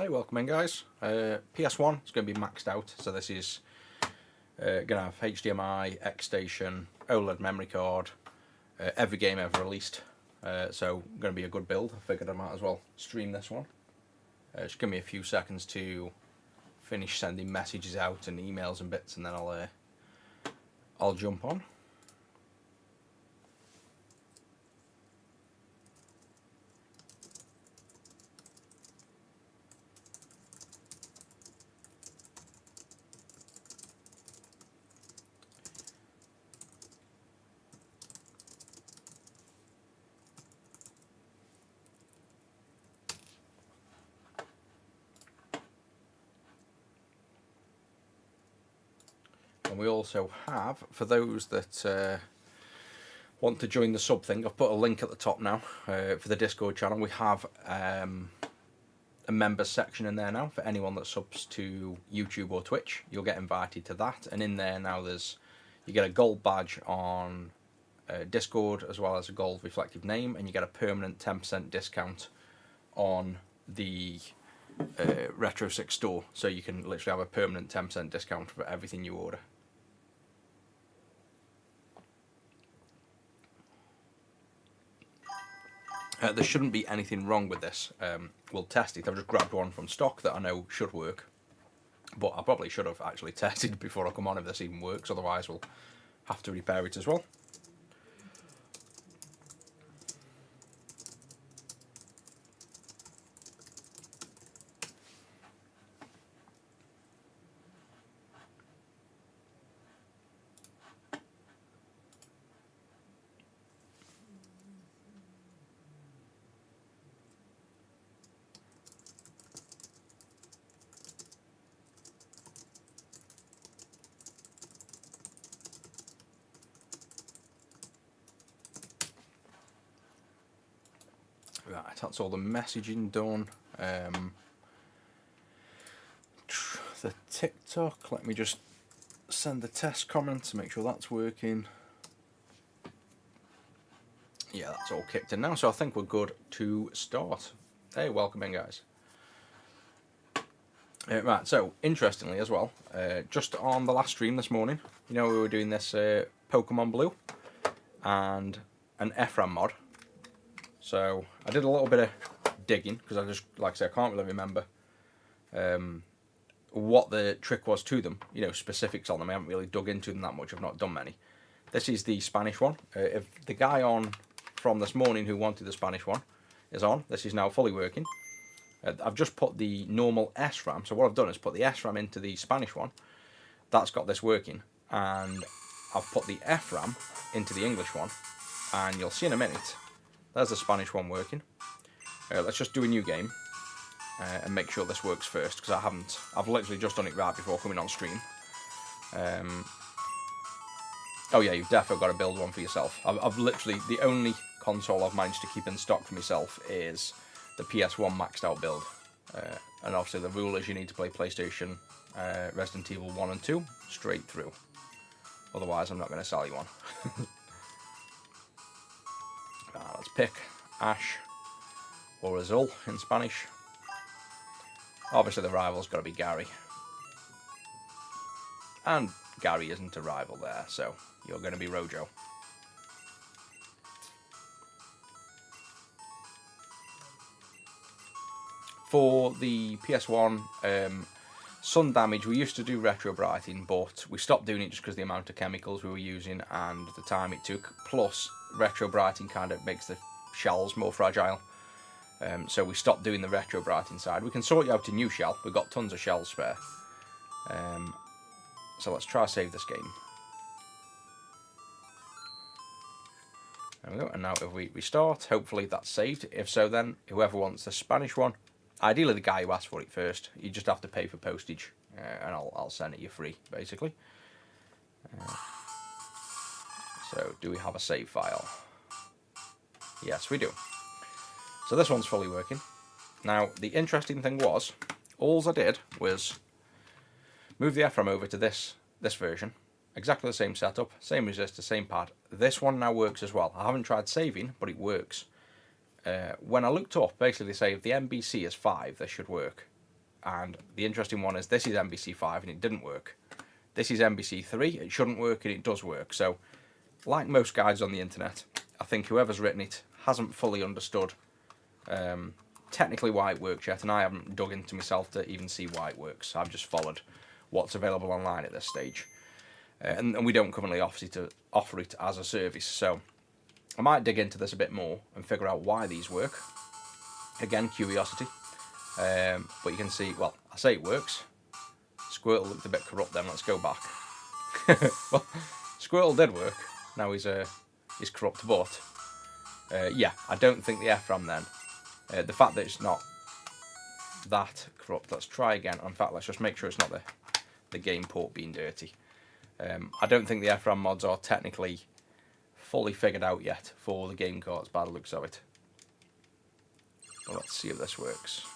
Hey, welcome in guys. PS1 is going to be maxed out, so this is going to have HDMI, xStation, OLED memory card, every game ever released, so going to be a good build. I figured I might as well stream this one. Just give me a few seconds to finish sending messages out and emails and bits, and then I'll jump on. And we also have, for those that want to join the sub thing, I've put a link at the top now for the Discord channel. We have a members section in there now for anyone that subs to YouTube or Twitch. You'll get invited to that, and in there now you get a gold badge on Discord as well as a gold reflective name, and you get a permanent 10% discount on the Retro 6 store, so you can literally have a permanent 10% discount for everything you order. There shouldn't be anything wrong with this. We'll test it. I've just grabbed one from stock that I know should work, but I probably should have actually tested before I come on if this even works, otherwise we'll have to repair it as well. Right, that's all the messaging done. The TikTok, let me just send the test comment to make sure that's working. Yeah, that's all kicked in now, so I think we're good to start. Hey, welcome in guys. Right, so interestingly as well, just on the last stream this morning, you know we were doing this Pokemon Blue and an FRAM mod. So I did a little bit of digging because I just, like I say, I can't really remember what the trick was to them. You know, specifics on them. I haven't really dug into them that much. I've not done many. This is the Spanish one. If the guy on from this morning who wanted the Spanish one is on, this is now fully working. I've just put the normal SRAM. So what I've done is put the SRAM into the Spanish one. That's got this working, and I've put the FRAM into the English one, and you'll see in a minute. There's the Spanish one working. Let's just do a new game and make sure this works first, because I've literally just done it right before coming on stream. Oh yeah, you've definitely got to build one for yourself. I've literally, the only console I've managed to keep in stock for myself is the PS1 maxed out build. And obviously the rule is you need to play PlayStation Resident Evil 1 and 2 straight through. Otherwise I'm not going to sell you one. Let's pick Ash or Azul in Spanish. Obviously the rival's got to be Gary. And Gary isn't a rival there, so you're going to be Rojo. For the PS1, sun damage, we used to do retro brighting, but we stopped doing it just because of the amount of chemicals we were using and the time it took. Plus, retro brighting kind of makes the shells more fragile. So we stopped doing the retro brighting side. We can sort you out a new shell. We've got tons of shells spare. So let's try save this game. There we go. And now if we restart, hopefully that's saved. If so, then whoever wants the Spanish one, ideally the guy who asked for it first, you just have to pay for postage, and I'll send it you free, basically. So do we have a save file? Yes, we do. So this one's fully working. Now, the interesting thing was, all I did was move the FRAM over to this version. Exactly the same setup, same resistor, same pad. This one now works as well. I haven't tried saving, but it works. When I looked up, basically they say if the MBC is 5, this should work. and the interesting one is this is MBC5 and it didn't work. This is MBC3, it shouldn't work and it does work. So, like most guides on the internet, I think whoever's written it hasn't fully understood technically why it works yet, and I haven't dug into myself to even see why it works. I've just followed what's available online at this stage. And we don't currently offer it as a service, so I might dig into this a bit more and figure out why these work. Again, curiosity. But you can see, well, I say it works. Squirtle looked a bit corrupt then, let's go back. Well, Squirtle did work, now he's corrupt, but yeah, I don't think the FRAM then, the fact that it's not that corrupt, let's try again. In fact, let's just make sure it's not the game port being dirty. I don't think the FRAM mods are technically fully figured out yet for the game cards by the looks of it. Well, let's see if this works.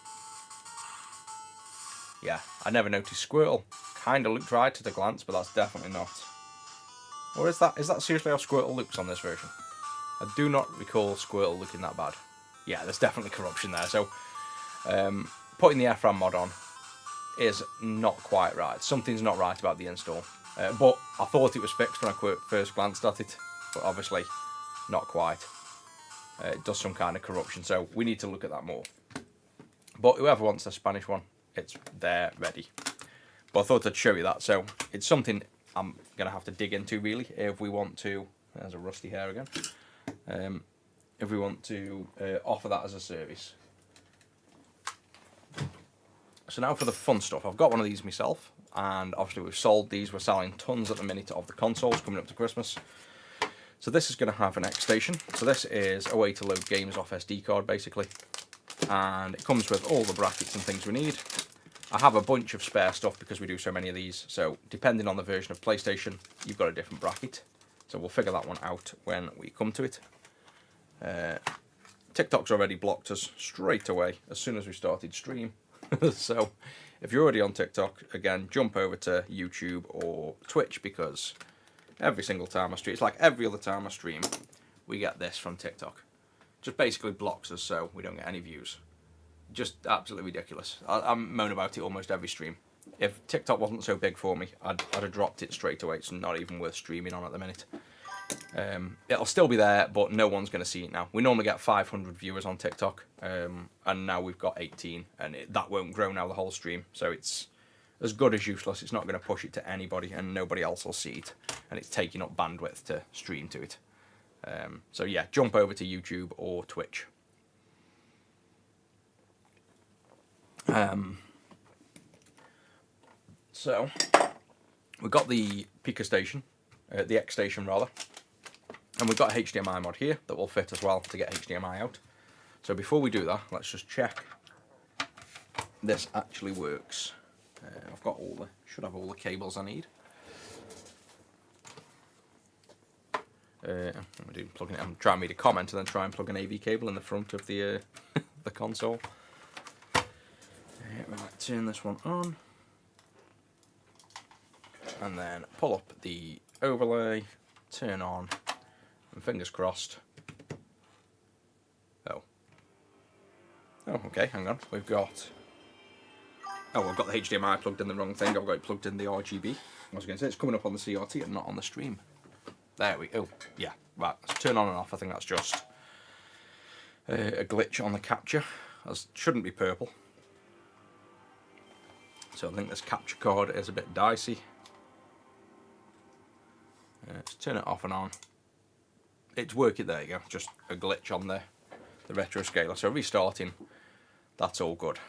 Yeah, I never noticed Squirtle. Kinda looked right at a glance, but that's definitely not. Or is that seriously how Squirtle looks on this version? I do not recall Squirtle looking that bad. Yeah, there's definitely corruption there, so putting the FRAM mod on is not quite right. Something's not right about the install. But I thought it was fixed when I first glanced at it, but obviously not quite. It does some kind of corruption, so we need to look at that more. But whoever wants the Spanish one, it's there, ready. But I thought I'd show you that, so it's something I'm going to have to dig into, really, if we want to... There's a rusty hair again. If we want to offer that as a service. So now for the fun stuff. I've got one of these myself, and obviously we've sold these. We're selling tons at the minute of the consoles coming up to Christmas. So this is going to have an xStation. So this is a way to load games off SD card, basically. And it comes with all the brackets and things we need. I have a bunch of spare stuff because we do so many of these. So depending on the version of PlayStation, you've got a different bracket. So we'll figure that one out when we come to it. TikTok's already blocked us straight away as soon as we started stream. So if you're already on TikTok, again, jump over to YouTube or Twitch, because every single time I stream, it's like every other time I stream, we get this from TikTok. Just basically blocks us so we don't get any views. Just absolutely ridiculous. I moan about it almost every stream. If TikTok wasn't so big for me, I'd have dropped it straight away. It's not even worth streaming on at the minute. It'll still be there, but no one's going to see it now. We normally get 500 viewers on TikTok, and now we've got 18, and that won't grow now the whole stream. So it's as good as useless. It's not going to push it to anybody, and nobody else will see it, and it's taking up bandwidth to stream to it. So yeah, jump over to YouTube or Twitch. So we've got the xStation, the xStation rather, and we've got a HDMI mod here that will fit as well to get HDMI out. So before we do that, let's just check this actually works. I've got should have all the cables I need. I'm trying to read a comment and then try and plug an AV cable in the front of the the console. Right, turn this one on, and then pull up the overlay, turn on, and fingers crossed. Oh, okay, hang on. We've got the HDMI plugged in the wrong thing. I've got it plugged in the RGB. I was going to say it's coming up on the CRT and not on the stream. There we go. Yeah, right. Let's turn on and off. I think that's just a glitch on the capture. That shouldn't be purple. So I think this capture card is a bit dicey. Let's turn it off and on. It's working, there you go. Just a glitch on the retro scaler. So restarting, that's all good.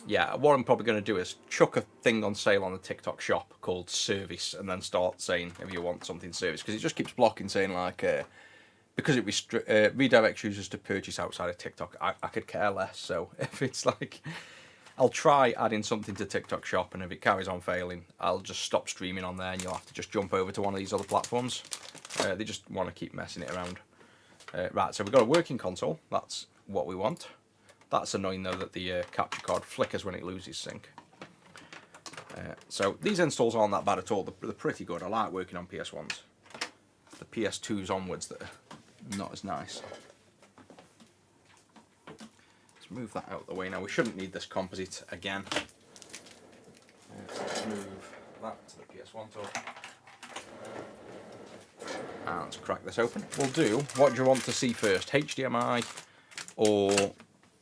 Yeah, what I'm probably going to do is chuck a thing on sale on the TikTok shop called Service, and then start saying if you want something service, because it just keeps blocking, saying like, because it redirects users to purchase outside of TikTok. I could care less. So if it's like, I'll try adding something to TikTok shop, and if it carries on failing, I'll just stop streaming on there, and you'll have to just jump over to one of these other platforms. They just want to keep messing it around. Right, so we've got a working console. That's what we want. That's annoying though that the capture card flickers when it loses sync. So these installs aren't that bad at all. They're pretty good. I like working on PS1s. The PS2s onwards that are not as nice. Let's move that out of the way now. We shouldn't need this composite again. Let's move that to the PS1 talk. And let's crack this open. We'll do, what do you want to see first? HDMI or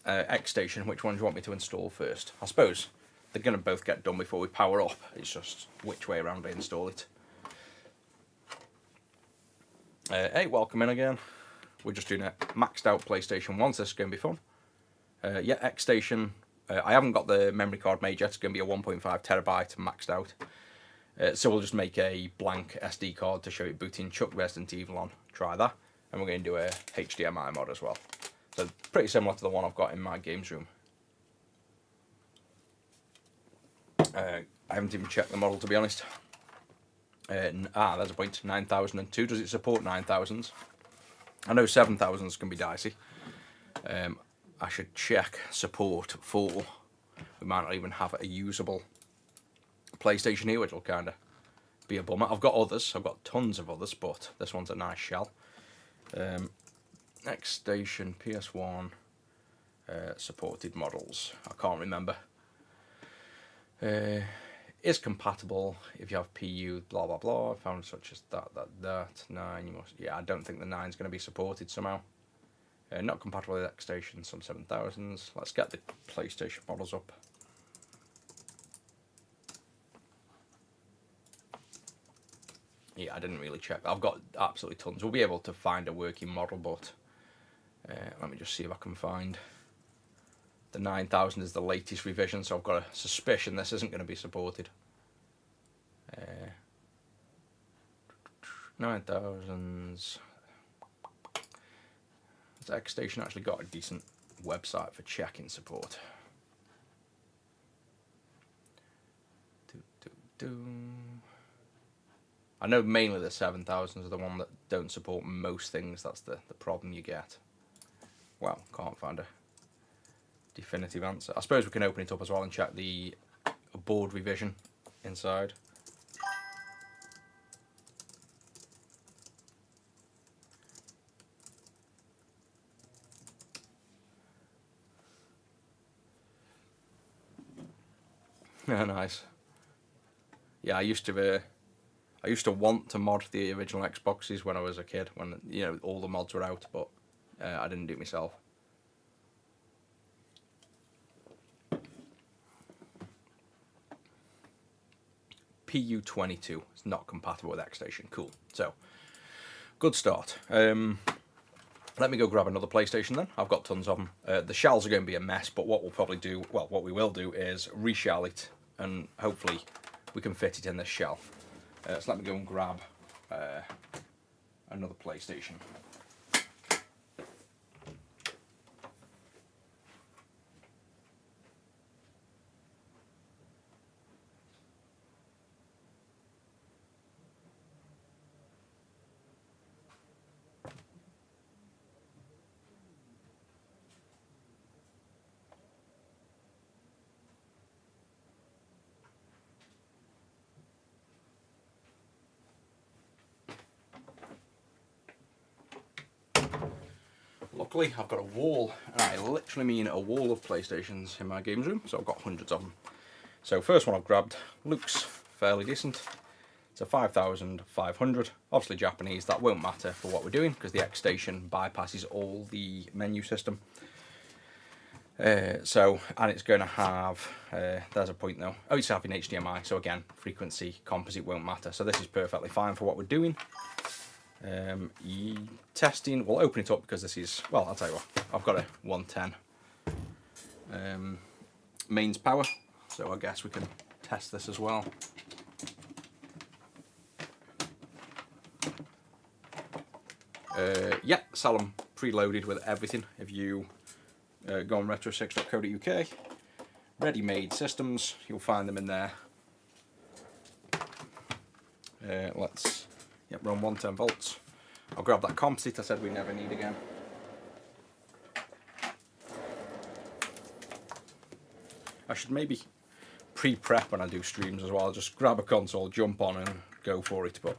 xStation? Which one do you want me to install first? I suppose they're going to both get done before we power up. It's just which way around I install it. Hey, welcome in again. We're just doing a maxed out PlayStation 1, so this is going to be fun. Yeah, xStation. I haven't got the memory card made yet. It's going to be a 1.5 terabyte maxed out. So we'll just make a blank SD card to show it booting, chuck Resident Evil on, try that. And we're going to do a HDMI mod as well. So pretty similar to the one I've got in my games room. I haven't even checked the model, to be honest. There's a point, 9002. Does it support 9000s? I know 7000s can be dicey. I should check support for. We might not even have a usable PlayStation here, which will kind of be a bummer. I've got others. I've got tons of others, but this one's a nice shell. xStation, PS1, supported models. I can't remember. Is compatible if you have PU, blah blah blah. Found such as that 9. You must. Yeah, I don't think the 9's going to be supported somehow. Not compatible with xStation, some 7000s. Let's get the PlayStation models up. Yeah, I didn't really check. I've got absolutely tons. We'll be able to find a working model, but let me just see if I can find. The 9000 is the latest revision, so I've got a suspicion this isn't going to be supported. 9000s. Has xStation actually got a decent website for checking support? I know mainly the 7000s are the one that don't support most things. That's the problem you get. Well, can't find a definitive answer. I suppose we can open it up as well and check the board revision inside. Nice. Yeah, I used to want to mod the original Xboxes when I was a kid, when all the mods were out, but I didn't do it myself. PU22 is not compatible with xStation. Cool. So, good start. Let me go grab another PlayStation then. I've got tons of them. The shells are going to be a mess, but what we will do is reshell it, and hopefully we can fit it in this shell. So let me go and grab another PlayStation. Luckily, I've got a wall, and I literally mean a wall of PlayStations in my games room, so I've got hundreds of them. So first one I've grabbed looks fairly decent. It's a 5500, obviously Japanese. That won't matter for what we're doing because the xStation bypasses all the menu system. And it's going to have, there's a point though, it's having HDMI, so again, frequency, composite won't matter. So this is perfectly fine for what we're doing. Testing, we'll open it up because this is, well, I'll tell you what, I've got a 110 mains power, so I guess we can test this as well. Yeah, sell them preloaded with everything. If you go on retro6.co.uk, ready-made systems, you'll find them in there. We're on 110 volts. I'll grab that composite I said we never need again. I should maybe pre-prep when I do streams as well. I'll just grab a console, jump on and go for it. But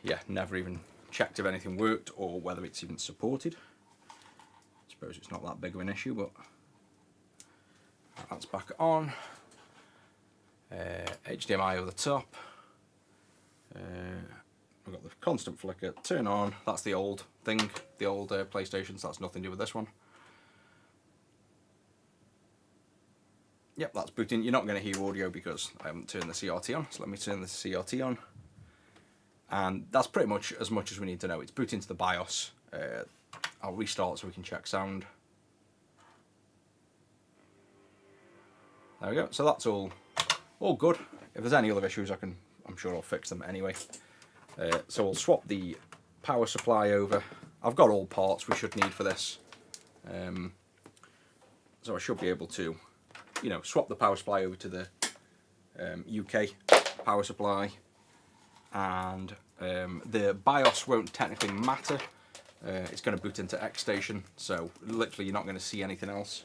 yeah, never even checked if anything worked or whether it's even supported. Let's suppose it's not that big of an issue, but that's back on. HDMI over the top. We've got the constant flicker, turn on, that's the old thing, the old PlayStation, so that's nothing to do with this one. Yep, that's booting. You're not going to hear audio because I haven't turned the CRT on, so let me turn the CRT on. And that's pretty much as we need to know. It's booting to the BIOS. I'll restart so we can check sound. There we go, so that's all good. If there's any other issues, I'm sure I'll fix them anyway. So we'll swap the power supply over. I've got all parts we should need for this. So I should be able to, you know, swap the power supply over to the UK power supply. And the BIOS won't technically matter. It's going to boot into xStation, so literally you're not going to see anything else.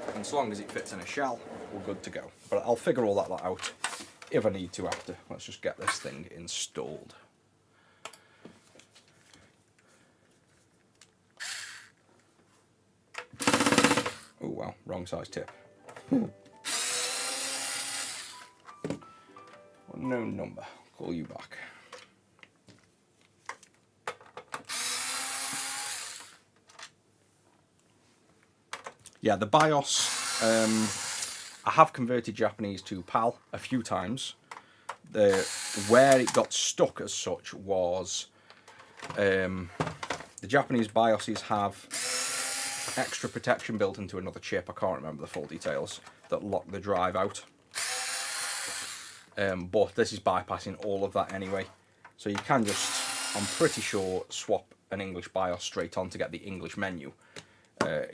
And as long as it fits in a shell, we're good to go. But I'll figure all that out if I need to after. Let's just get this thing installed. Oh wow, wrong size tip. Unknown number, I'll call you back. Yeah, the BIOS, I have converted Japanese to PAL a few times. Where it got stuck as such was the Japanese BIOSes have extra protection built into another chip, I can't remember the full details, that lock the drive out. But this is bypassing all of that anyway. So you can just, I'm pretty sure, swap an English BIOS straight on to get the English menu.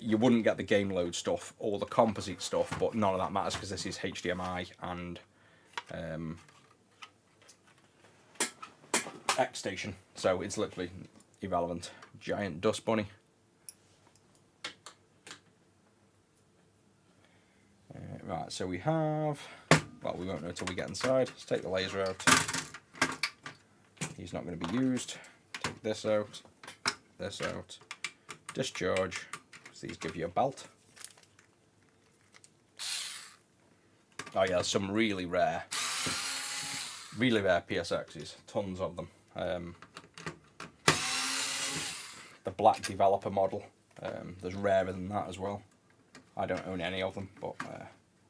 You wouldn't get the game load stuff or the composite stuff, but none of that matters because this is HDMI and xStation, so it's literally irrelevant. Giant dust bunny. Right, so we have, well, we won't know until we get inside. Let's take the laser out. He's not going to be used. Take this out, discharge. These give you a belt. Oh yeah, some really rare PSXs, tons of them. The black developer model, there's rarer than that as well. I don't own any of them, but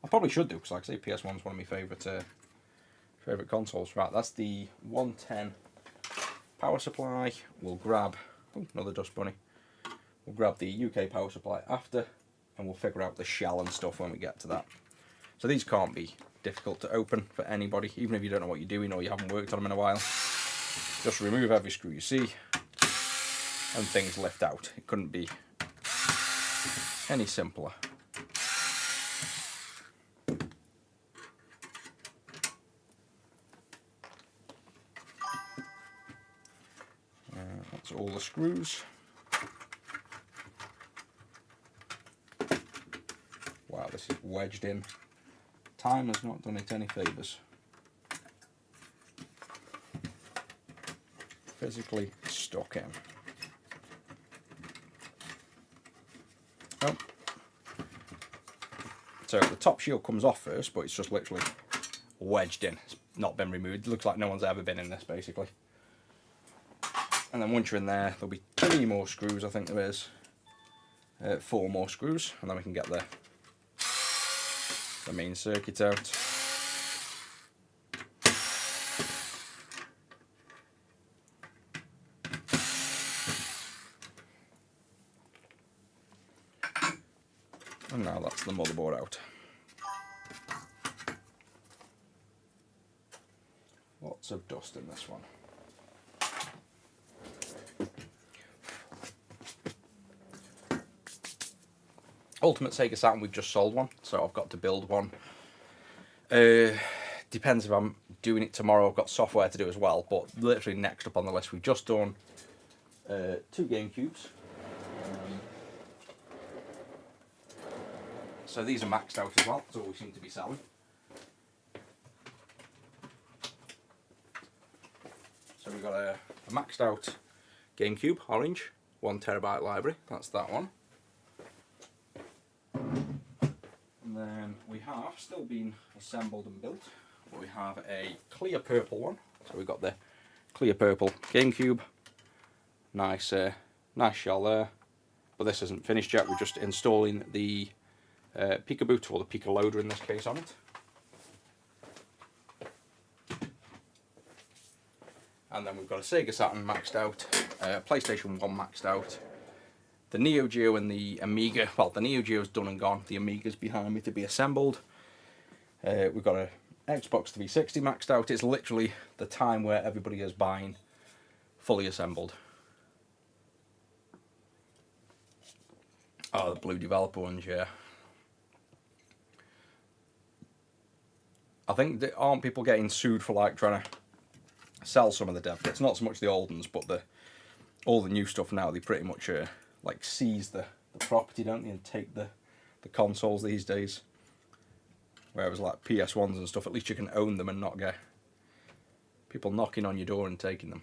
I probably should do, because like I say, PS1's one of my favourite consoles. Right, that's the 110 power supply. We'll grab, oh, another dust bunny. We'll grab the UK power supply after, and we'll figure out the shell and stuff when we get to that. So these can't be difficult to open for anybody, even if you don't know what you're doing or you haven't worked on them in a while. Just remove every screw you see, and things lift out. It couldn't be any simpler. That's all the screws. Wow, this is wedged in. Time has not done it any favours. Physically stuck in. Oh. So the top shield comes off first, but it's just literally wedged in. It's not been removed. It looks like no one's ever been in this, basically. And then once you're in there, there'll be 3 more screws, I think there is. 4 more screws, and then we can get the main circuit out. And now that's the motherboard out. Lots of dust in this one. Ultimate Sega Saturn, we've just sold one, so I've got to build one. Depends if I'm doing it tomorrow. I've got software to do as well, but literally next up on the list, we've just done 2 GameCubes. So these are maxed out as well, that's all we seem to be selling. So we've got a maxed out GameCube, orange, 1TB library. That's that one. And then we have still been assembled and built. We have a clear purple one. So we've got the clear purple GameCube. Nice, nice shell there. But this isn't finished yet. We're just installing the Pica boot, or the Pica loader in this case, on it. And then we've got a Sega Saturn maxed out, PlayStation 1 maxed out, the Neo Geo and the Amiga. Well, the Neo Geo's done and gone. The Amiga's behind me to be assembled. We've got a Xbox 360 maxed out. It's literally the time where everybody is buying fully assembled. Oh, the blue developer ones, yeah. I think that aren't people getting sued for like trying to sell some of the dev kits? Not so much the old ones, but all the new stuff now. They pretty much like seize the property, don't they, and take the consoles these days. Whereas like PS1s and stuff, at least you can own them and not get people knocking on your door and taking them.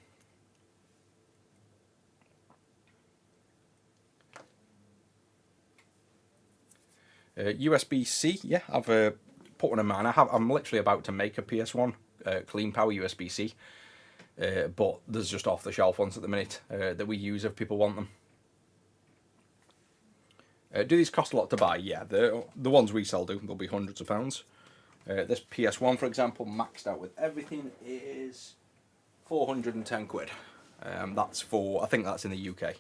USB-C, yeah, I've put one in mine. I'm literally about to make a PS1 clean power USB-C, but there's just off-the-shelf ones at the minute that we use if people want them. Do these cost a lot to buy? Yeah, the ones we sell do. They'll be hundreds of pounds. This PS1, for example, maxed out with everything, is 410 quid. That's for, I think that's in the UK.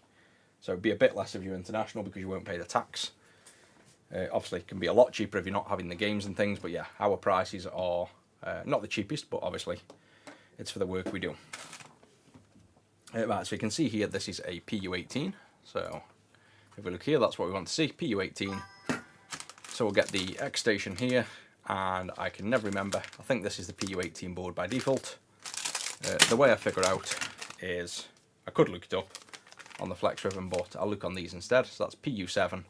So it'd be a bit less if you're international because you won't pay the tax. Obviously, it can be a lot cheaper if you're not having the games and things, but yeah, our prices are not the cheapest, but obviously it's for the work we do. Right, so you can see here this is a PU18. So if we look here, that's what we want to see, PU18. So we'll get the xStation here, and I can never remember. I think this is the PU18 board by default. The way I figure out is, I could look it up on the Flex Ribbon, but I'll look on these instead. So that's PU7.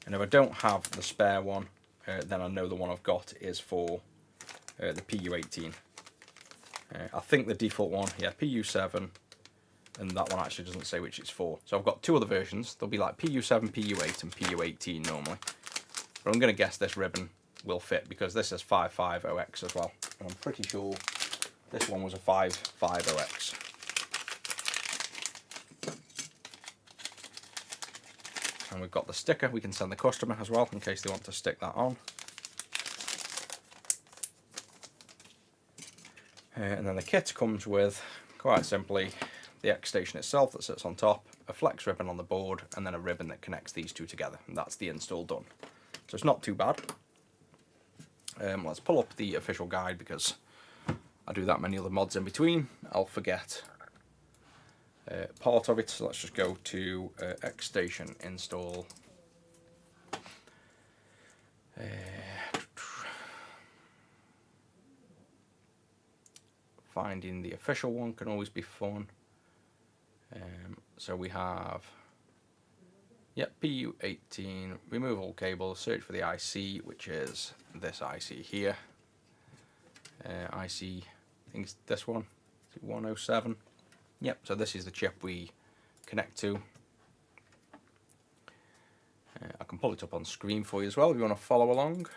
And if I don't have the spare one, then I know the one I've got is for the PU18. I think the default one, yeah, PU7, and that one actually doesn't say which it's for. So I've got two other versions. They'll be like PU7, PU8, and PU18 normally. But I'm going to guess this ribbon will fit because this is 550X as well. And I'm pretty sure this one was a 550X. And we've got the sticker we can send the customer as well in case they want to stick that on. And then the kit comes with, quite simply, the xStation itself that sits on top, a flex ribbon on the board, and then a ribbon that connects these two together. And that's the install done. So it's not too bad. Let's pull up the official guide because I do that many other mods in between. I'll forget part of it. So let's just go to xStation install. Finding the official one can always be fun. So we have, yep, PU18, remove all cables, search for the IC, which is this IC here. IC, I think it's this one, 107. Yep, so this is the chip we connect to. I can pull it up on screen for you as well if you want to follow along.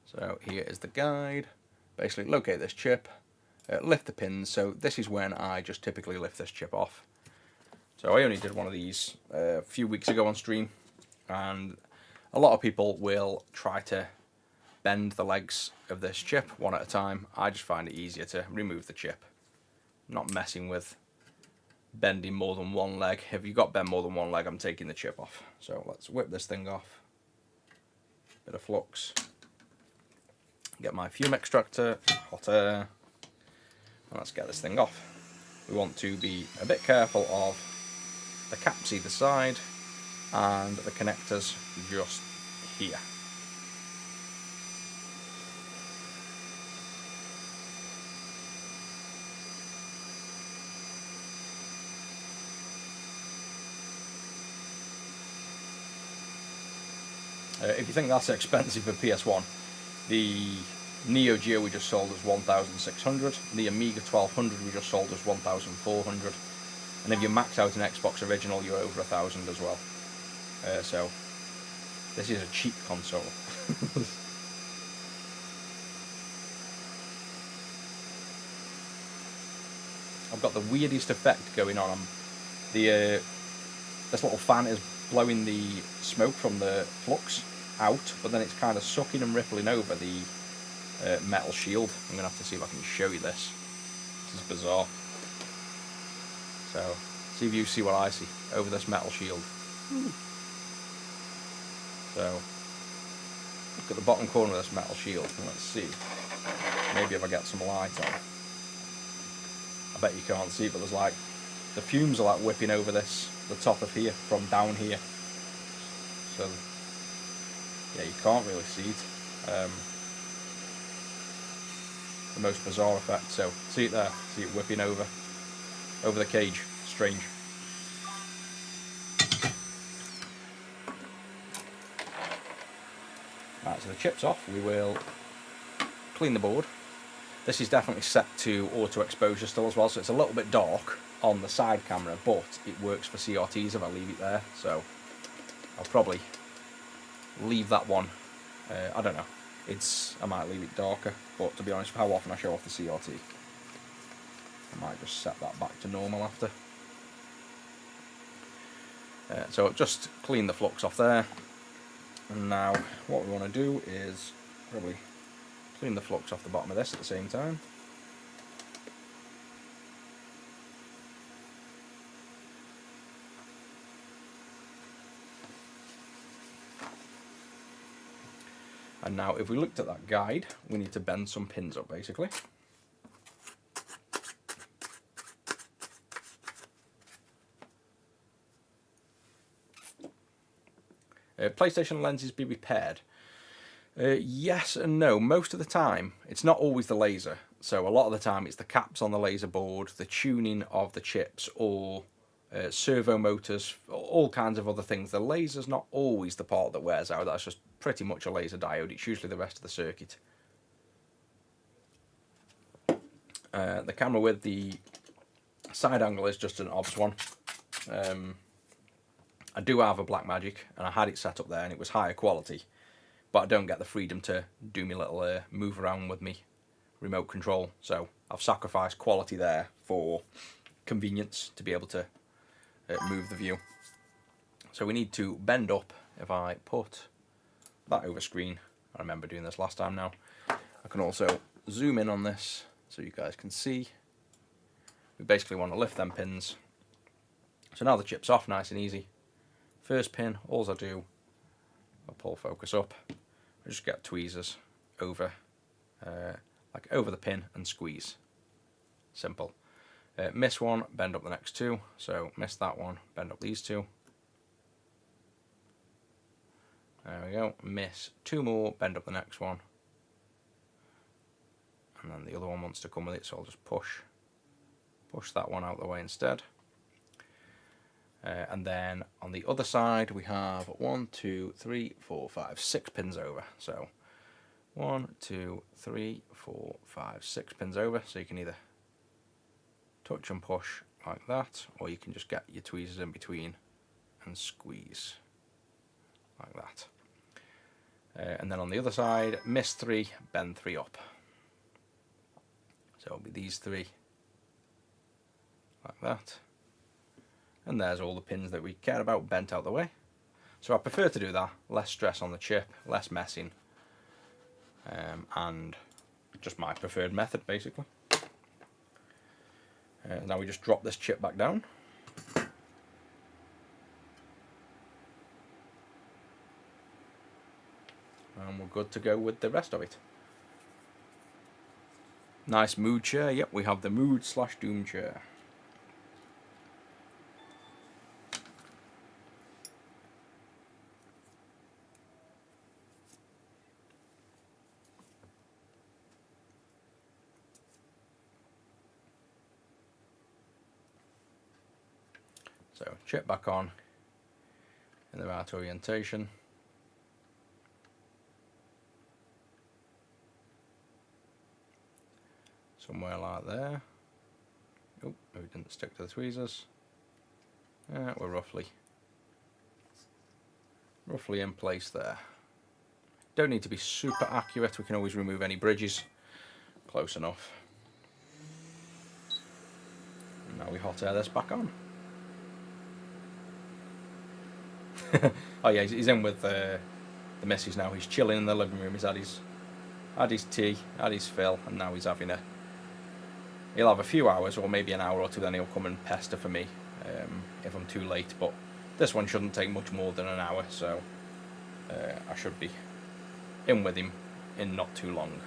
So here is the guide. Basically locate this chip, lift the pins. So this is when I just typically lift this chip off. So I only did one of these a few weeks ago on stream, and a lot of people will try to bend the legs of this chip one at a time. I just find it easier to remove the chip, not messing with bending more than one leg. If you've got bend more than one leg, I'm taking the chip off. So let's whip this thing off. Bit of flux. Get my fume extractor, hot air, and let's get this thing off. We want to be a bit careful of the caps either side and the connectors just here. If you think that's expensive for PS1, the Neo Geo we just sold as 1,600. The Amiga 1200 we just sold as 1,400. And if you max out an Xbox original, you're over 1,000 as well. So this is a cheap console. I've got the weirdest effect going on. This little fan is blowing the smoke from the flux out, but then it's kind of sucking and rippling over the metal shield. I'm going to have to see if I can show you this. This is bizarre. So, see if you see what I see over this metal shield. So, look at the bottom corner of this metal shield, and let's see. Maybe if I get some light on. I bet you can't see, but there's like, the fumes are like whipping over this, the top of here, from down here. So, yeah, you can't really see it. The most bizarre effect. So, see it there? See it whipping over the cage. Strange. Right, so the chip's off. We will clean the board. This is definitely set to auto exposure still as well, so it's a little bit dark on the side camera, but it works for CRTs if I leave it there. So I'll probably leave that one. I don't know. I might leave it darker, but to be honest, how often I show off the CRT, I might just set that back to normal after. So just clean the flux off there. And now what we want to do is probably clean the flux off the bottom of this at the same time. And now if we looked at that guide, we need to bend some pins up basically. PlayStation lenses be repaired? Yes and no. Most of the time, it's not always the laser. So a lot of the time it's the caps on the laser board, the tuning of the chips, or servo motors, all kinds of other things. The laser's not always the part that wears out. That's just pretty much a laser diode. It's usually the rest of the circuit. The camera with the side angle is just an obs one. I do have a Blackmagic, and I had it set up there, and it was higher quality, but I don't get the freedom to do my little move around with me remote control, so I've sacrificed quality there for convenience to be able to move the view. So we need to bend up. If I put that over screen, I remember doing this last time now, I can also zoom in on this so you guys can see. We basically want to lift them pins. So now the chip's off, nice and easy. First pin, all I do, I'll pull focus up, I just get tweezers over, like over the pin and squeeze. Simple. Miss one, bend up the next two, so miss that one, bend up these two. There we go, miss two more, bend up the next one. And then the other one wants to come with it, so I'll just push that one out of the way instead. And then on the other side we have 1, 2, 3, 4, 5, 6 pins over. So 1, 2, 3, 4, 5, 6 pins over. So you can either touch and push like that, or you can just get your tweezers in between and squeeze like that. And then on the other side, miss 3, bend 3 up. So it'll be these 3 like that. And there's all the pins that we care about bent out the way. So I prefer to do that, less stress on the chip, less messing, and just my preferred method basically. Now we just drop this chip back down. And we're good to go with the rest of it. Nice mood chair, yep, we have the mood/doom chair. So chip back on in the right orientation. somewhere like there. Oh, we didn't stick to the tweezers. We're roughly in place there. Don't need to be super accurate, we can always remove any bridges. Close enough. And now we hot air this back on. Oh yeah, he's in with the missus now. He's chilling in the living room. He's had his tea, had his fill, and now he's having he'll have a few hours, or maybe an hour or two, then he'll come and pester for me if I'm too late. But this one shouldn't take much more than an hour, so I should be in with him in not too long.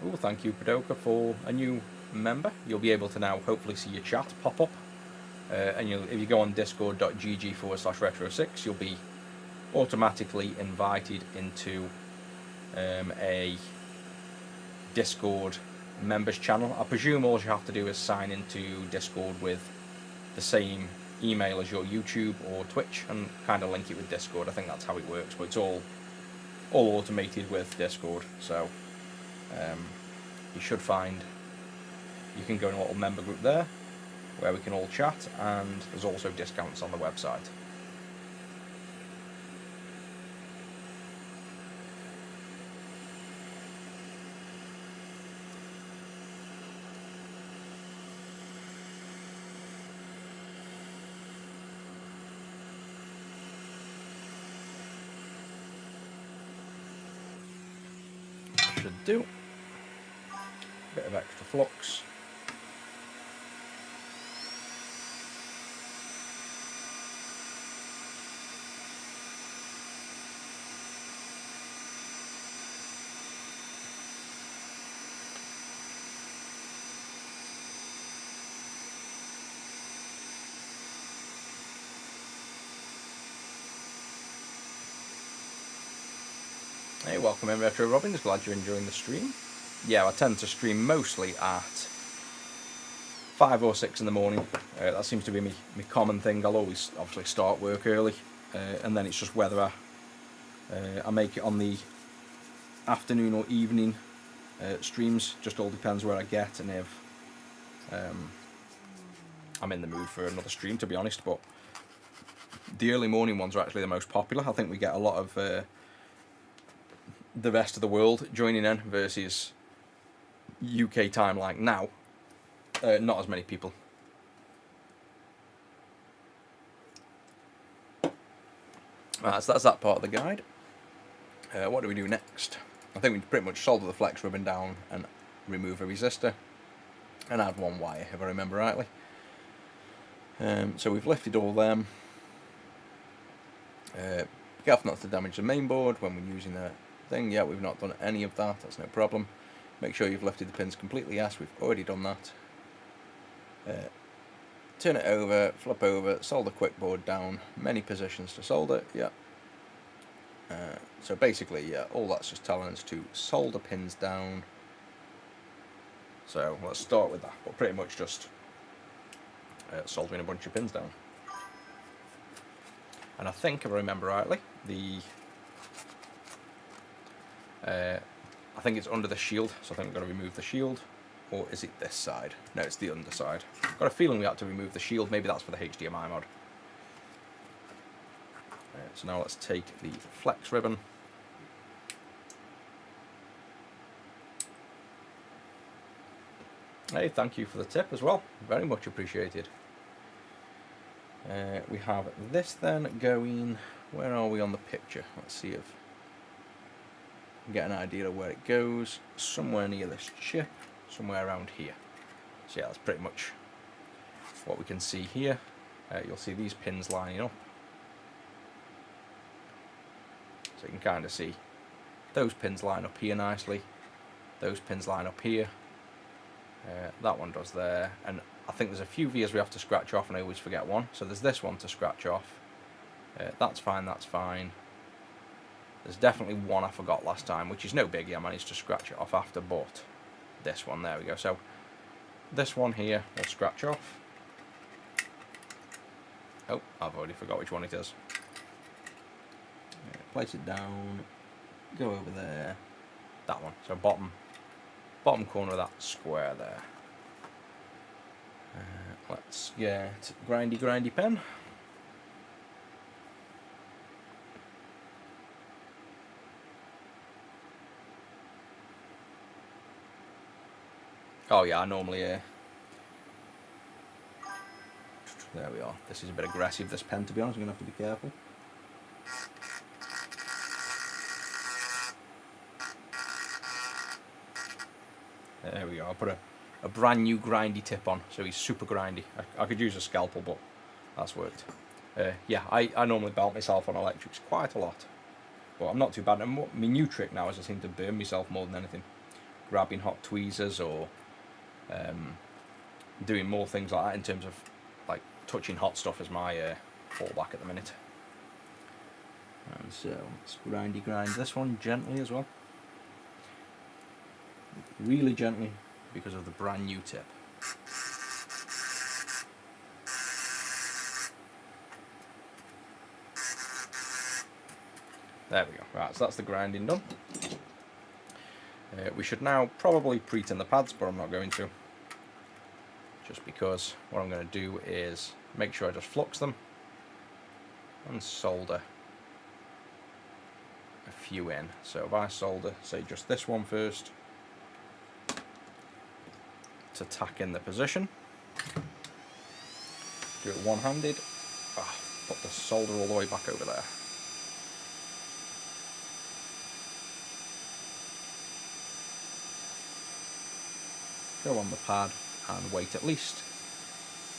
Oh, thank you, Padoka, for a new member. You'll be able to now hopefully see your chat pop up. And if you go on discord.gg/retro6, you'll be automatically invited into a Discord members channel. I presume all you have to do is sign into Discord with the same email as your YouTube or Twitch and kind of link it with Discord. I think that's how it works, but it's all automated with Discord. So you should find you can go in a little member group there where we can all chat, and there's also discounts on the website. Should do. Bit of extra flux. Hey, welcome in, Retro Robins. Glad you're enjoying the stream. Yeah, I tend to stream mostly at 5 or 6 in the morning. That seems to be my common thing. I'll always obviously start work early, and then it's just whether I make it on the afternoon or evening streams. Just all depends where I get and if I'm in the mood for another stream, to be honest. But the early morning ones are actually the most popular. I think we get a lot of the rest of the world joining in versus UK time like now. Not as many people. Right, so that's that part of the guide. What do we do next? I think we pretty much solder the flex ribbon down and remove a resistor and add one wire, if I remember rightly. So we've lifted all them. Be careful not to damage the main board when we're using the thing. Yeah, we've not done any of that, that's no problem. Make sure you've lifted the pins completely. Yes, we've already done that. Turn it over, flip over, solder quick board down, many positions to solder. Yeah. So basically, yeah, all that's just telling us to solder pins down. So let's start with that. But pretty much just soldering a bunch of pins down. And I think, if I remember rightly, I think it's under the shield, so I think we've got to remove the shield. Or is it this side? No, it's the underside. I've got a feeling we have to remove the shield. Maybe that's for the HDMI mod. So now let's take the flex ribbon. Hey, thank you for the tip as well. Very much appreciated. We have this then going... Where are we on the picture? Let's see if we get an idea of where it goes. Somewhere near this chip. Somewhere around here. So yeah, that's pretty much what we can see here. You'll see these pins lining up. So you can kind of see those pins line up here nicely. Those pins line up here. That one does there. And I think there's a few vias we have to scratch off, and I always forget one. So there's this one to scratch off. That's fine, that's fine. There's definitely one I forgot last time, which is no biggie. I managed to scratch it off after, but this one, there we go. So this one here we'll scratch off. Oh, I've already forgot which one it is. Place it down, go over there, that one. So bottom corner of that square there. Let's get grindy pen. Oh yeah, I normally there we are. This is a bit aggressive, this pen, to be honest. I'm going to have to be careful. There we go. I'll put a brand new grindy tip on, so he's super grindy. I could use a scalpel, but that's worked. Yeah, I normally belt myself on electrics quite a lot, but I'm not too bad. And my new trick now is I seem to burn myself more than anything. Grabbing hot tweezers or doing more things like that in terms of like touching hot stuff is my fallback at the minute. And so let's grind this one gently as well. Really gently because of the brand new tip. There we go. Right, so that's the grinding done. We should now probably pre-tin the pads, but I'm not going to. Just because what I'm going to do is make sure I just flux them and solder a few in. So if I solder, say, just this one first to tack in the position, do it one-handed. Put the solder all the way back over there. Go on the pad and wait at least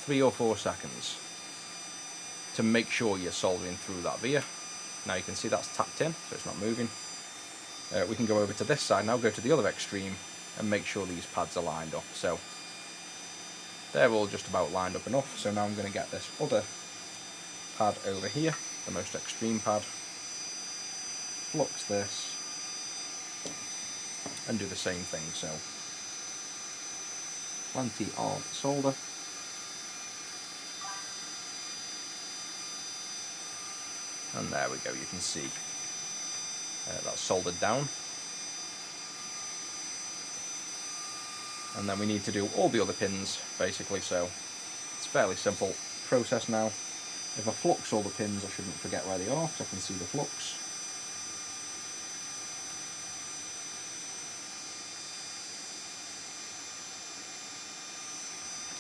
3 or 4 seconds to make sure you're soldering through that via. Now you can see that's tapped in, so it's not moving. We can go over to this side now, go to the other extreme and make sure these pads are lined up. So they're all just about lined up enough. So now I'm going to get this other pad over here, the most extreme pad, flux this and do the same thing. So plenty of solder. And there we go, you can see that's soldered down. And then we need to do all the other pins basically, so it's a fairly simple process now. If I flux all the pins, I shouldn't forget where they are, so I can see the flux.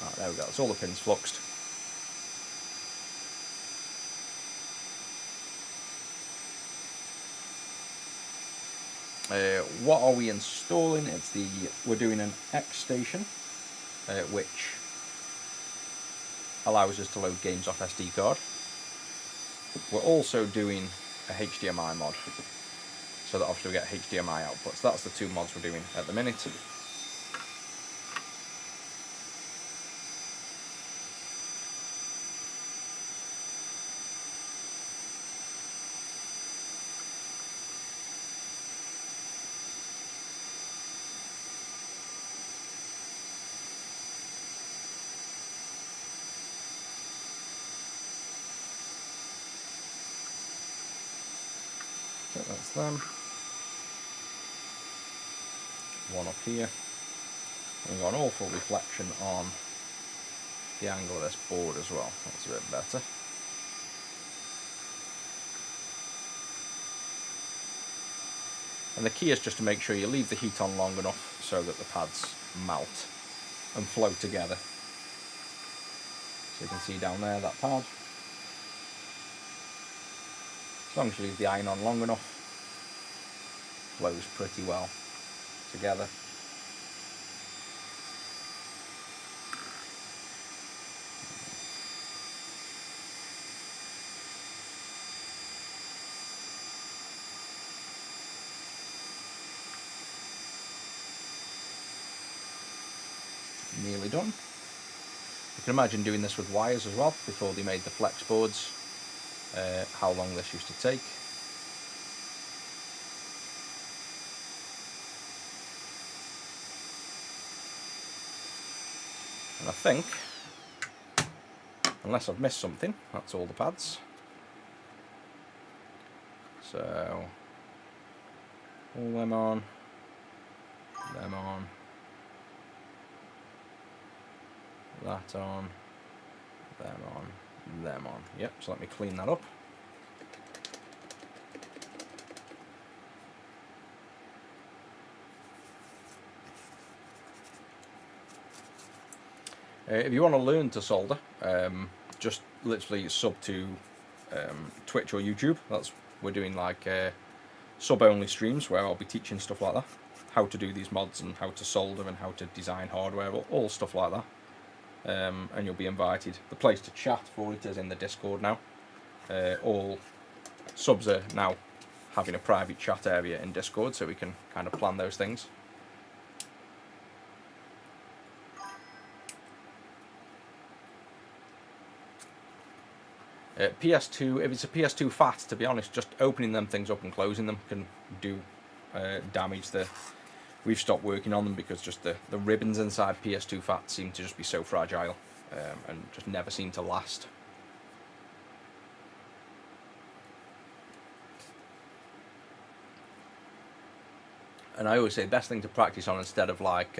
Right, there we go, that's all the pins fluxed. What are we installing? We're doing an xStation, which allows us to load games off SD card. We're also doing a HDMI mod, so that obviously we get HDMI outputs. That's the 2 mods we're doing at the minute. So that's them. One up here. And we've got an awful reflection on the angle of this board as well. That's a bit better. And the key is just to make sure you leave the heat on long enough so that the pads melt and flow together. So you can see down there that pad. As long as you leave the iron on long enough, flows pretty well together. Nearly done. You can imagine doing this with wires as well before they made the flex boards, how long this used to take. And I think, unless I've missed something, that's all the pads. So all them on, them on, that on, them on, them on. Yep, so let me clean that up. If you want to learn to solder, just literally sub to Twitch or YouTube. We're doing like sub-only streams where I'll be teaching stuff like that, how to do these mods and how to solder and how to design hardware, all stuff like that. And you'll be invited. The place to chat for it is in the Discord now. All subs are now having a private chat area in Discord, so we can kind of plan those things. PS2, if it's a PS2 fat, to be honest, just opening them things up and closing them can do damage. We've stopped working on them because just the ribbons inside PS2 fat seem to just be so fragile and just never seem to last. And I always say the best thing to practice on instead of like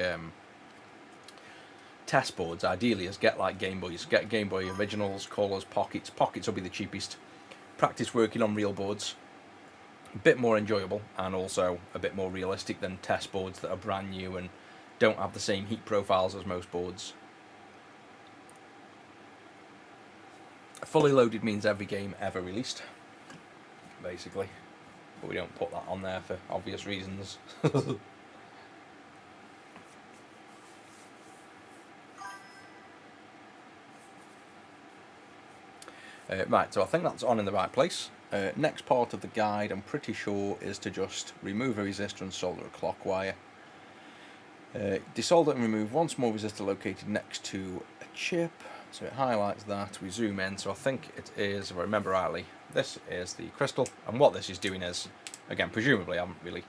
test boards, ideally, is get like Game Boys. Get Game Boy Originals, Colors, Pockets. Pockets will be the cheapest. Practice working on real boards. A bit more enjoyable and also a bit more realistic than test boards that are brand new and don't have the same heat profiles as most boards. Fully loaded means every game ever released, basically. But we don't put that on there for obvious reasons. Right, so I think that's on in the right place. Next part of the guide, I'm pretty sure, is to just remove a resistor and solder a clock wire. Desolder and remove one small resistor located next to a chip. So it highlights that. We zoom in. So I think it is, if I remember rightly, this is the crystal. And what this is doing is, again, presumably, I haven't really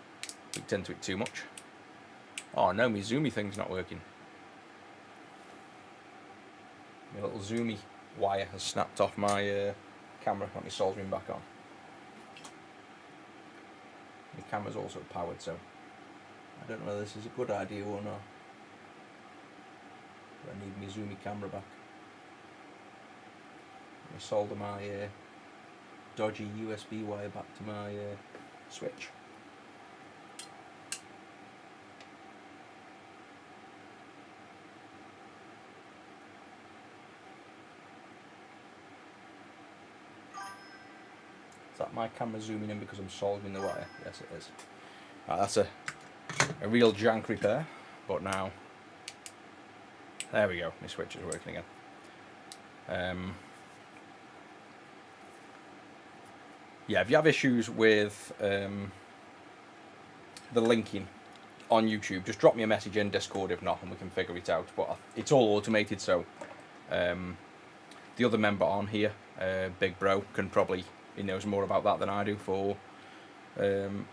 looked into it too much. Oh no, my zoomy thing's not working. My little zoomy wire has snapped off my camera. Let me soldering back on. The camera's also powered, so I don't know whether this is a good idea or not. But I need my zoomy camera back. Let me solder my dodgy USB wire back to my switch. Is that my camera zooming in because I'm soldering the wire? Yes, it is. Right, that's a real jank repair, but now, there we go, my switch is working again. Yeah, if you have issues with the linking on YouTube, just drop me a message in Discord if not, and we can figure it out. But it's all automated, so the other member on here, Big Bro, can probably, he knows more about that than I do for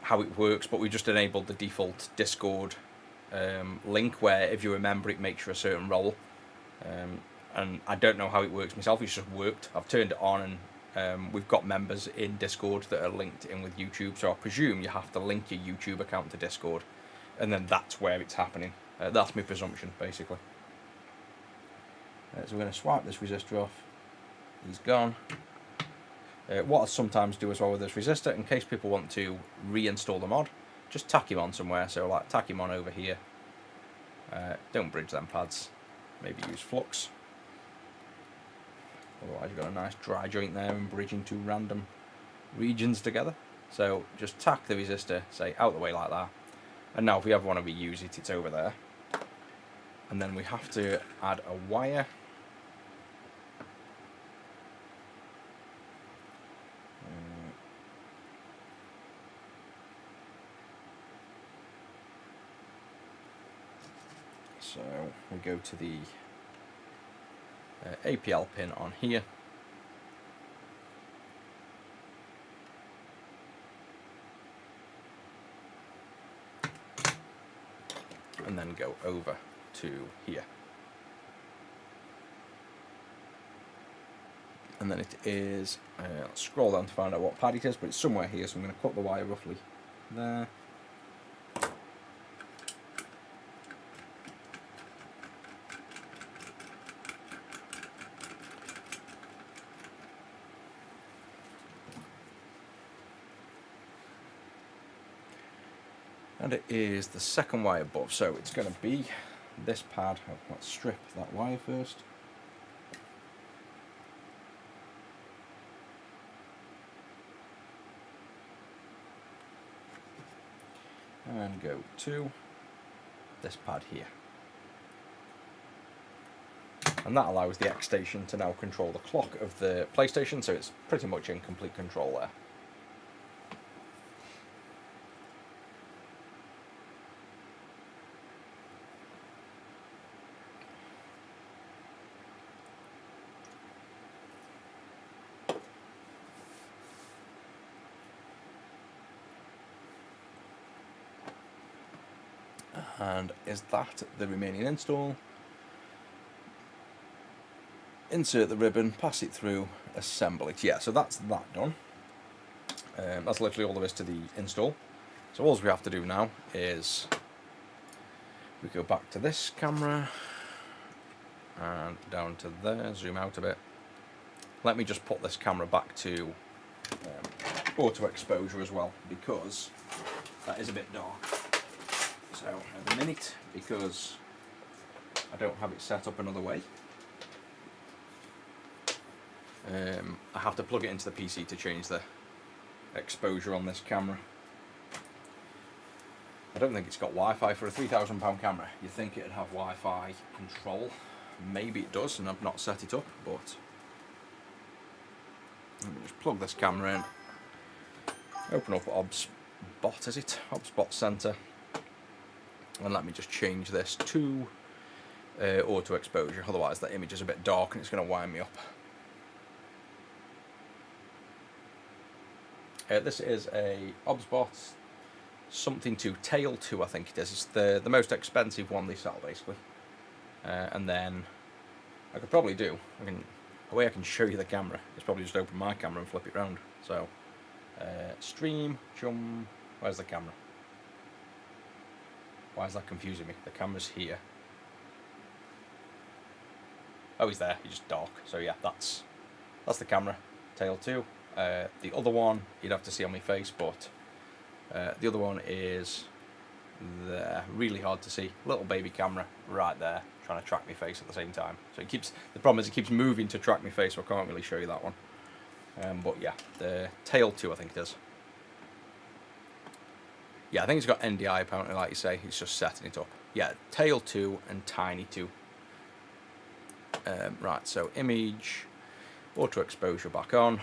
how it works. But we just enabled the default Discord link where, if you remember, it makes you a certain role. And I don't know how it works myself, it's just worked. I've turned it on, and we've got members in Discord that are linked in with YouTube, so I presume you have to link your YouTube account to Discord, and then that's where it's happening. That's my presumption, basically. So we're going to swipe this resistor off. He's gone. What I sometimes do as well with this resistor, in case people want to reinstall the mod, just tack him on somewhere. So like tack him on over here. Don't bridge them pads. Maybe use flux. Otherwise you've got a nice dry joint there and bridging two random regions together. So just tack the resistor, say, out the way like that. And now if we ever want to reuse it, it's over there. And then we have to add a wire. So we go to the APL pin on here. And then go over to here. And then it is, let's scroll down to find out what pad it is, but it's somewhere here, so I'm going to cut the wire roughly there. And it is the second wire above, so it's going to be this pad. Let's strip that wire first. And go to this pad here. And that allows the xStation to now control the clock of the PlayStation, so it's pretty much in complete control there. And is that the remaining install? Insert the ribbon, pass it through, assemble it. Yeah, so that's that done. That's literally all there is to the install. So all we have to do now is we go back to this camera and down to there, zoom out a bit. Let me just put this camera back to auto exposure as well, because that is a bit dark. So at the minute, because I don't have it set up another way, I have to plug it into the PC to change the exposure on this camera. I don't think it's got Wi-Fi for a £3,000 camera. You'd think it'd have Wi-Fi control. Maybe it does, and I've not set it up, but let me just plug this camera in, open up OBSBot, is it? OBSBot Center. And let me just change this to auto exposure, otherwise that image is a bit dark and it's going to wind me up. This is a OBSBot something to Tail 2, I think it is. It's the most expensive one they sell, basically. And then I could probably do, a way I can show you the camera is probably just open my camera and flip it around. So stream, where's the camera? Why is that confusing me? The camera's here. Oh, he's there. He's just dark. So yeah, that's the camera. Tail 2. The other one you'd have to see on my face, but the other one is there. Really hard to see. Little baby camera right there, trying to track my face at the same time. So the problem is it keeps moving to track my face, so I can't really show you that one. But yeah, the Tail 2, I think it is. Yeah, I think it's got NDI apparently, like you say. It's just setting it up. Yeah, Tail 2 and Tiny 2. Right, so image, auto exposure back on.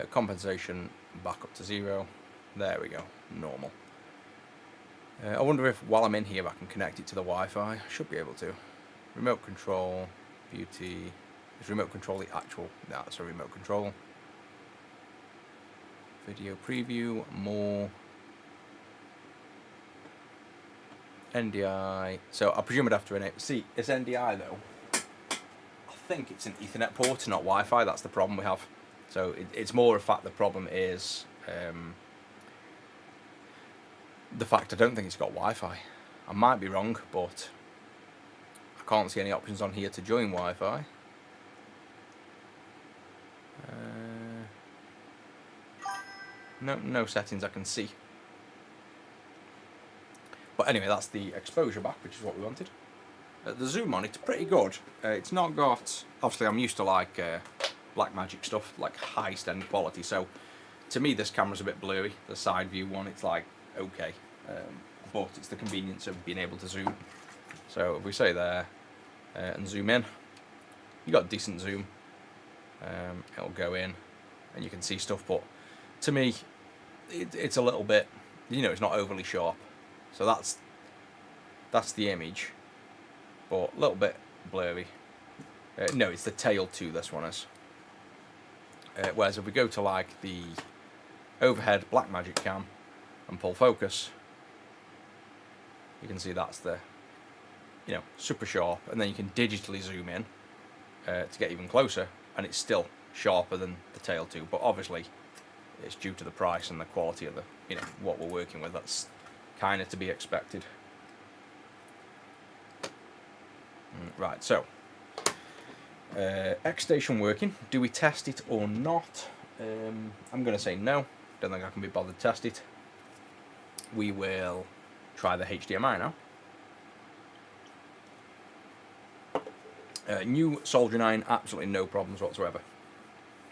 Compensation back up to 0. There we go, normal. I wonder if while I'm in here I can connect it to the Wi-Fi. I should be able to. Remote control, beauty. Is remote control the actual? No, that's a remote control. Video preview, more. NDI. So I presume I'd have to see, it's NDI though. I think it's an Ethernet port, not Wi-Fi. That's the problem we have. So it's more a fact the problem is the fact I don't think it's got Wi-Fi. I might be wrong, but I can't see any options on here to join Wi-Fi. No settings I can see. But anyway, that's the exposure back, which is what we wanted. The zoom on it's pretty good. It's not got, obviously I'm used to like Blackmagic stuff, like highest end quality, so to me this camera's a bit blurry. The side view one, it's like okay, but it's the convenience of being able to zoom. So if we say there and zoom in, you got decent zoom. It'll go in and you can see stuff, but to me it's a little bit, it's not overly sharp. So that's the image, but a little bit blurry. No, it's the Tail 2, this one is. Whereas if we go to like the overhead Blackmagic cam and pull focus, you can see that's the, super sharp, and then you can digitally zoom in to get even closer, and it's still sharper than the Tail 2, but obviously it's due to the price and the quality of the, what we're working with. That's kind of to be expected. Right, so xStation working. Do we test it or not? I'm going to say no. Don't think I can be bothered to test it. we will try the HDMI now. New soldering iron, absolutely no problems whatsoever.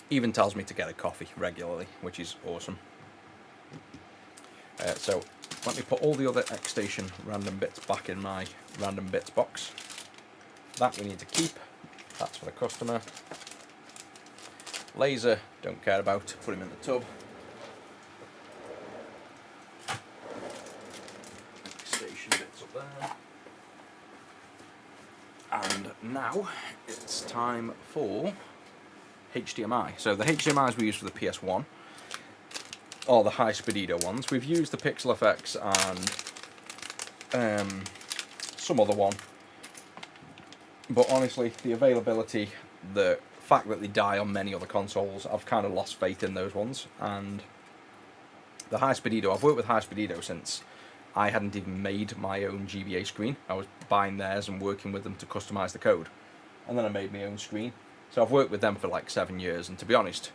Even tells me to get a coffee regularly, which is awesome. So let me put all the other xStation random bits back in my random bits box. That we need to keep. That's for the customer. Laser, don't care about. Put him in the tub. Station bits up there. And now it's time for HDMI. So the HDMIs we use for the PS1 are the high speedo ones. We've used the Pixel FX and some other one, but honestly the availability, the fact that they die on many other consoles, I've kind of lost faith in those ones. And the high speedo, I've worked with high speedo since I hadn't even made my own GBA screen. I was buying theirs and working with them to customize the code, and then I made my own screen. So I've worked with them for like 7 years, and to be honest,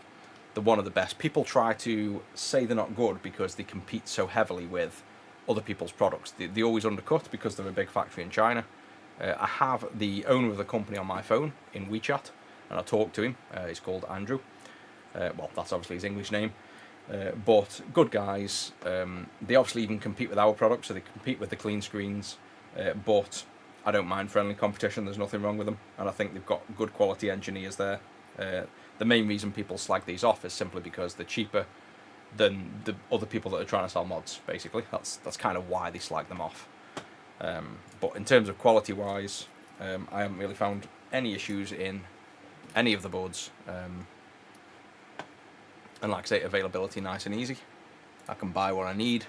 they're one of the best. People try to say they're not good because they compete so heavily with other people's products. They always undercut because they're a big factory in China. I have the owner of the company on my phone in WeChat, and I talk to him. He's called Andrew. Well, that's obviously his English name. But good guys. They obviously even compete with our products, so they compete with the clean screens. But I don't mind friendly competition. There's nothing wrong with them, and I think they've got good quality engineers there. The main reason people slag these off is simply because they're cheaper than the other people that are trying to sell mods. Basically, that's kind of why they slag them off. But in terms of quality wise, I haven't really found any issues in any of the boards. And like I say, availability nice and easy. I can buy what I need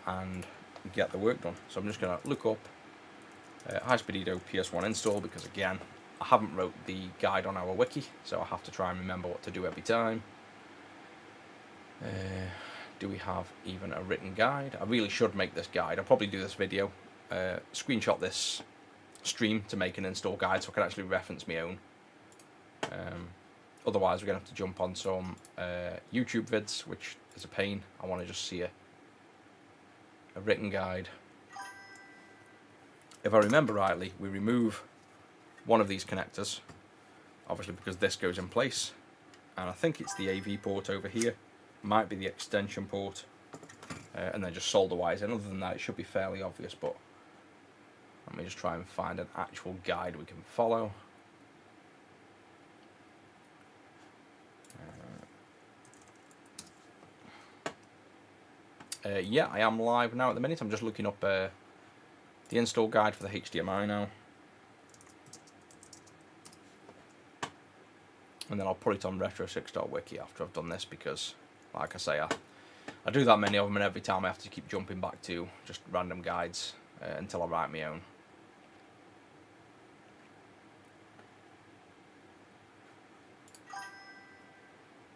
and get the work done. So I'm just going to look up high speedo PS1 install, because again, I haven't wrote the guide on our wiki, so I have to try and remember what to do every time. Do we have even a written guide? I really should make this guide. I'll probably do this video, screenshot this stream to make an install guide so I can actually reference my own. Otherwise we're going to have to jump on some YouTube vids, which is a pain. I want to just see a written guide. If I remember rightly, we remove one of these connectors, obviously because this goes in place, and I think it's the AV port over here, might be the extension port, and then just solder wires in. Other than that, it should be fairly obvious, but let me just try and find an actual guide we can follow. Yeah, I am live now at the minute. I'm just looking up the install guide for the HDMI now. And then I'll put it on retro6.wiki after I've done this, because, like I say, I do that many of them, and every time I have to keep jumping back to just random guides until I write my own.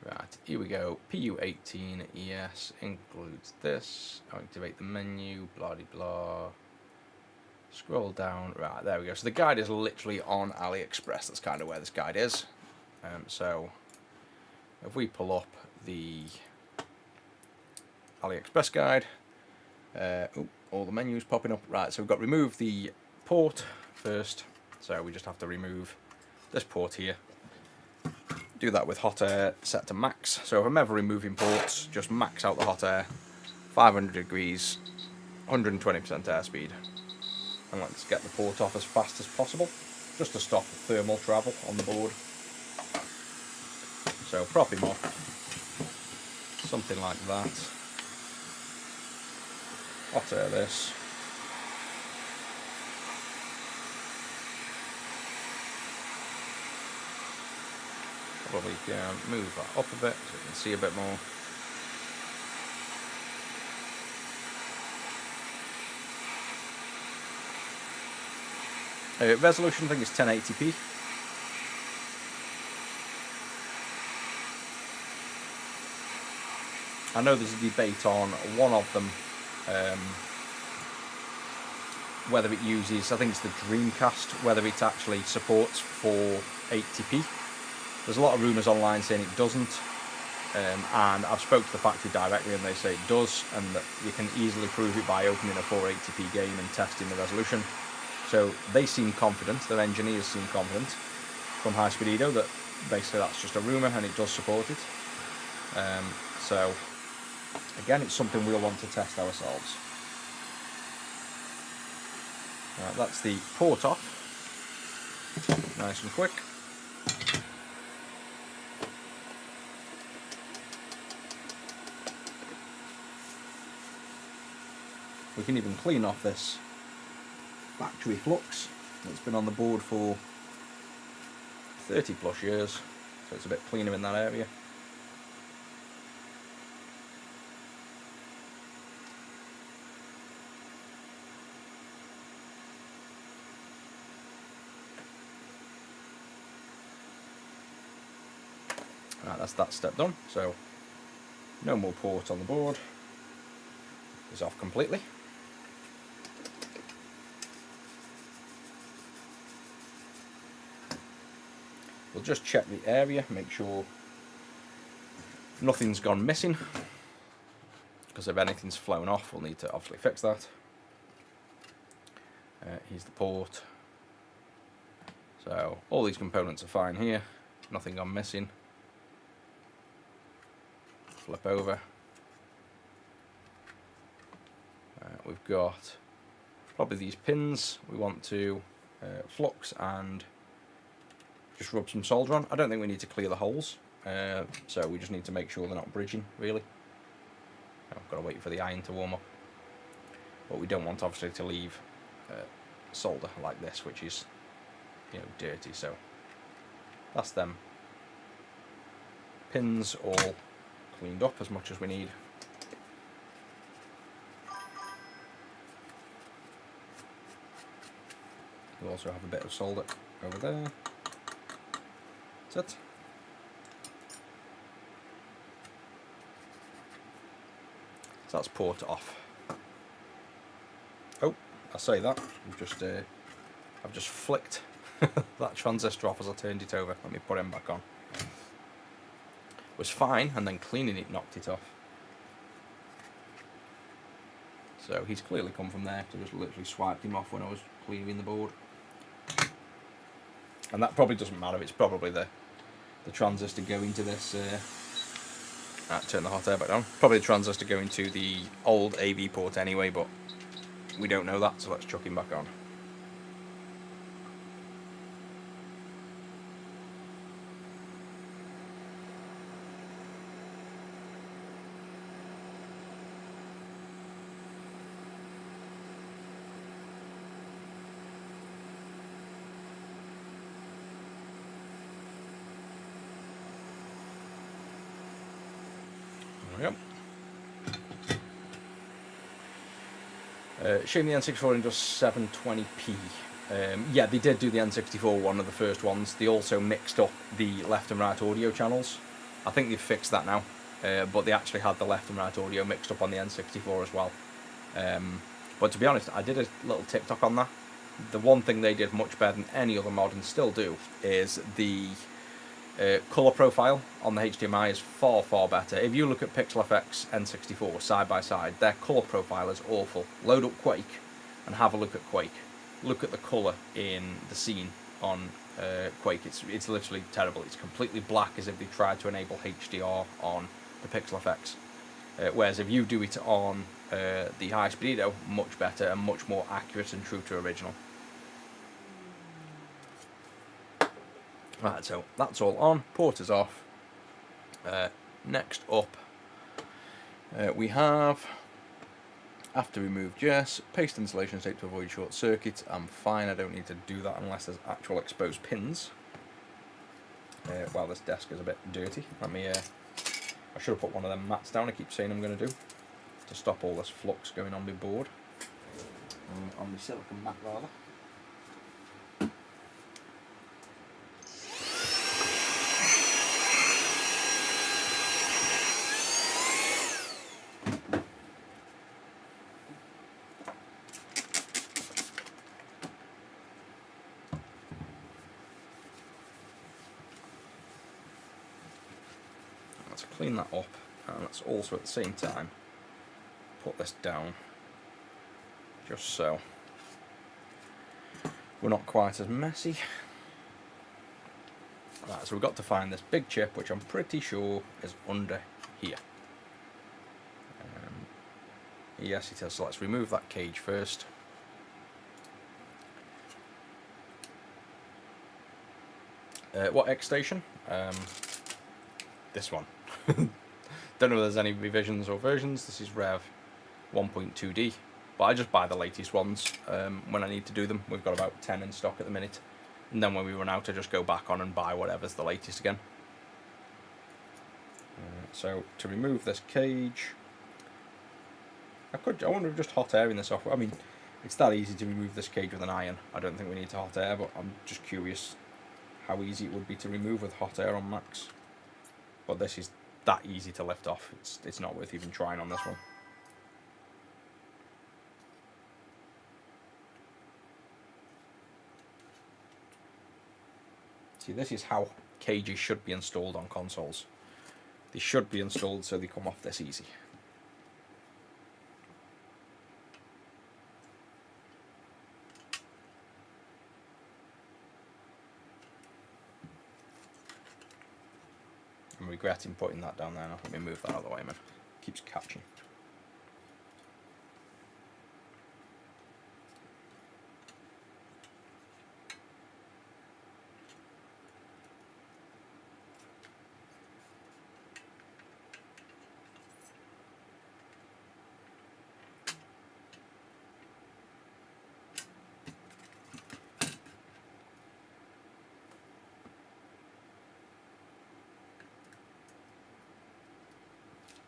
Right, here we go. PU18, yes, includes this. Activate the menu, blah de blah. Scroll down, right, there we go. So the guide is literally on AliExpress. That's kind of where this guide is. So if we pull up the AliExpress guide, all the menus popping up. Right, so we've got remove the port first. So we just have to remove this port here. Do that with hot air set to max. So if I'm ever removing ports, just max out the hot air, 500 degrees, 120% airspeed. And let's get the port off as fast as possible, just to stop thermal travel on the board. So prop him up, something like that. Hot air this. Probably can move that up a bit so you can see a bit more. Resolution, I think it's 1080p. I know there's a debate on one of them, whether it uses, I think it's the Dreamcast, whether it actually supports 480p. There's a lot of rumours online saying it doesn't. and I've spoke to the factory directly, and they say it does, and that you can easily prove it by opening a 480p game and testing the resolution. So they seem confident, their engineers seem confident from High Speed Edo that basically that's just a rumour and it does support it. So again, it's something we'll want to test ourselves. Right, that's the port off, nice and quick. We can even clean off this factory flux that's been on the board for 30 plus years, so it's a bit cleaner in that area. Right, that's that step done, so no more port on the board, it's off completely. We'll just check the area, make sure nothing's gone missing, because if anything's flown off we'll need to obviously fix that. Here's the port, so all these components are fine here, nothing gone missing. Flip over. We've got probably these pins we want to flux and just rub some solder on. I don't think we need to clear the holes, so we just need to make sure they're not bridging really. I've got to wait for the iron to warm up, but we don't want obviously to leave solder like this, which is, you know, dirty. So that's them pins all cleaned up as much as we need. We'll also have a bit of solder over there. That's it. So that's port off. Oh, I say that, I've just flicked that transistor off as I turned it over. Let me put him back on. It was fine, and then cleaning it knocked it off. So he's clearly come from there, so I just literally swiped him off when I was cleaning the board. And that probably doesn't matter, it's probably the transistor going to this, turn the hot air back down, probably the transistor going to the old AV port anyway, but we don't know that, so let's chuck him back on. Yep. Shame the N64 does 720p. Yeah, they did do the N64 one of the first ones. They also mixed up the left and right audio channels. I think they've fixed that now, but they actually had the left and right audio mixed up on the N64 as well. But to be honest, I did a little TikTok on that. The one thing they did much better than any other mod and still do is the colour profile on the HDMI is far, far better. If you look at PixelFX N64 side by side, their colour profile is awful. Load up Quake and have a look at Quake. Look at the colour in the scene on Quake. It's literally terrible. It's completely black, as if they tried to enable HDR on the PixelFX. Whereas if you do it on the High Speed Edo, much better and much more accurate and true to original. Right, so that's all on, port is off. Next up, we have, after removed yes, paste installation tape to avoid short circuit. I'm fine, I don't need to do that unless there's actual exposed pins. While this desk is a bit dirty, let me, I should have put one of them mats down I keep saying I'm going to do, to stop all this flux going on my board. On the silicone mat rather. let's clean that up, and let's also at the same time put this down, just so we're not quite as messy. Right, so we've got to find this big chip, which I'm pretty sure is under here. Yes, it is. So let's remove that cage first. What xStation? This one. Don't know if there's any revisions or versions. This is Rev 1.2D, but I just buy the latest ones when I need to do them. We've got about 10 in stock at the minute, and then when we run out I just go back on and buy whatever's the latest again. So to remove this cage, I wonder if just hot airing this off. I mean, it's that easy to remove this cage with an iron. I don't think we need to hot air, but I'm just curious how easy it would be to remove with hot air on max. But this is that easy to lift off. It's not worth even trying on this one. See, this is how cages should be installed on consoles. They should be installed so they come off this easy. I'm regretting putting that down there now. Let me move that out of the way, man. It keeps catching.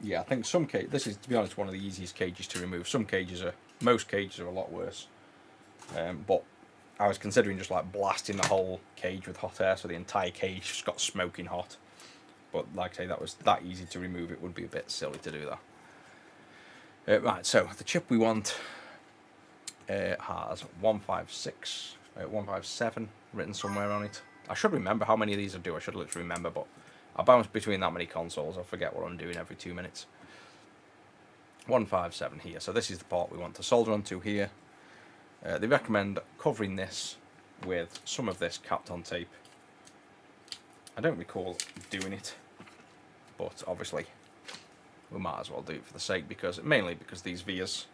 Yeah, I think some this is, to be honest, one of the easiest cages to remove. Most cages are a lot worse. But I was considering just like blasting the whole cage with hot air, so the entire cage just got smoking hot. But like I say, that was that easy to remove. It would be a bit silly to do that. Right, so the chip we want has 157 written somewhere on it. I should remember how many of these I do. I should literally remember, but I bounce between that many consoles. I forget what I'm doing every 2 minutes. 157 here. So this is the part we want to solder onto here. They recommend covering this with some of this capped on tape. I don't recall doing it, but obviously we might as well do it for the sake, mainly because these vias